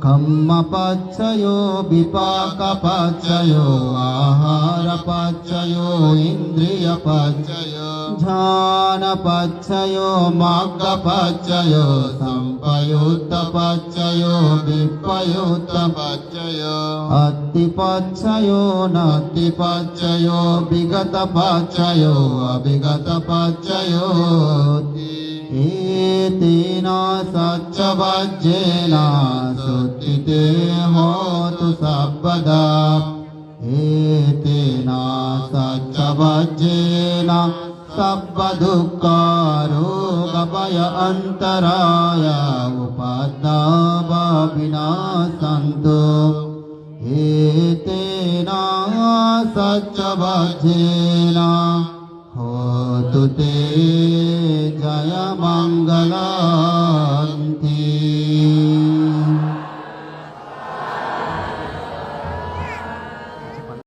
कम्मपच्चयो विपाकपच्चयो आहारपच्चयो इन्द्रियपच्चयो ध्यानपच्चयो मग्गपच्चयो संपयुक्तपच्चयो विपयुक्तपच्चयो अत्तिपच्चयो नात्तिपच्चयो विगतपच्चयो अविगतपच्चयो एतेन सच्चवज्जेन सुत्थिते होतु सर्वदा एतेन सच्चवज्जेन सर्वदुःखरोगभय अन्तराय उपद्रव विनाशन्तु एतेन सच्चवज्जेन होतु ते जयमङ्गला।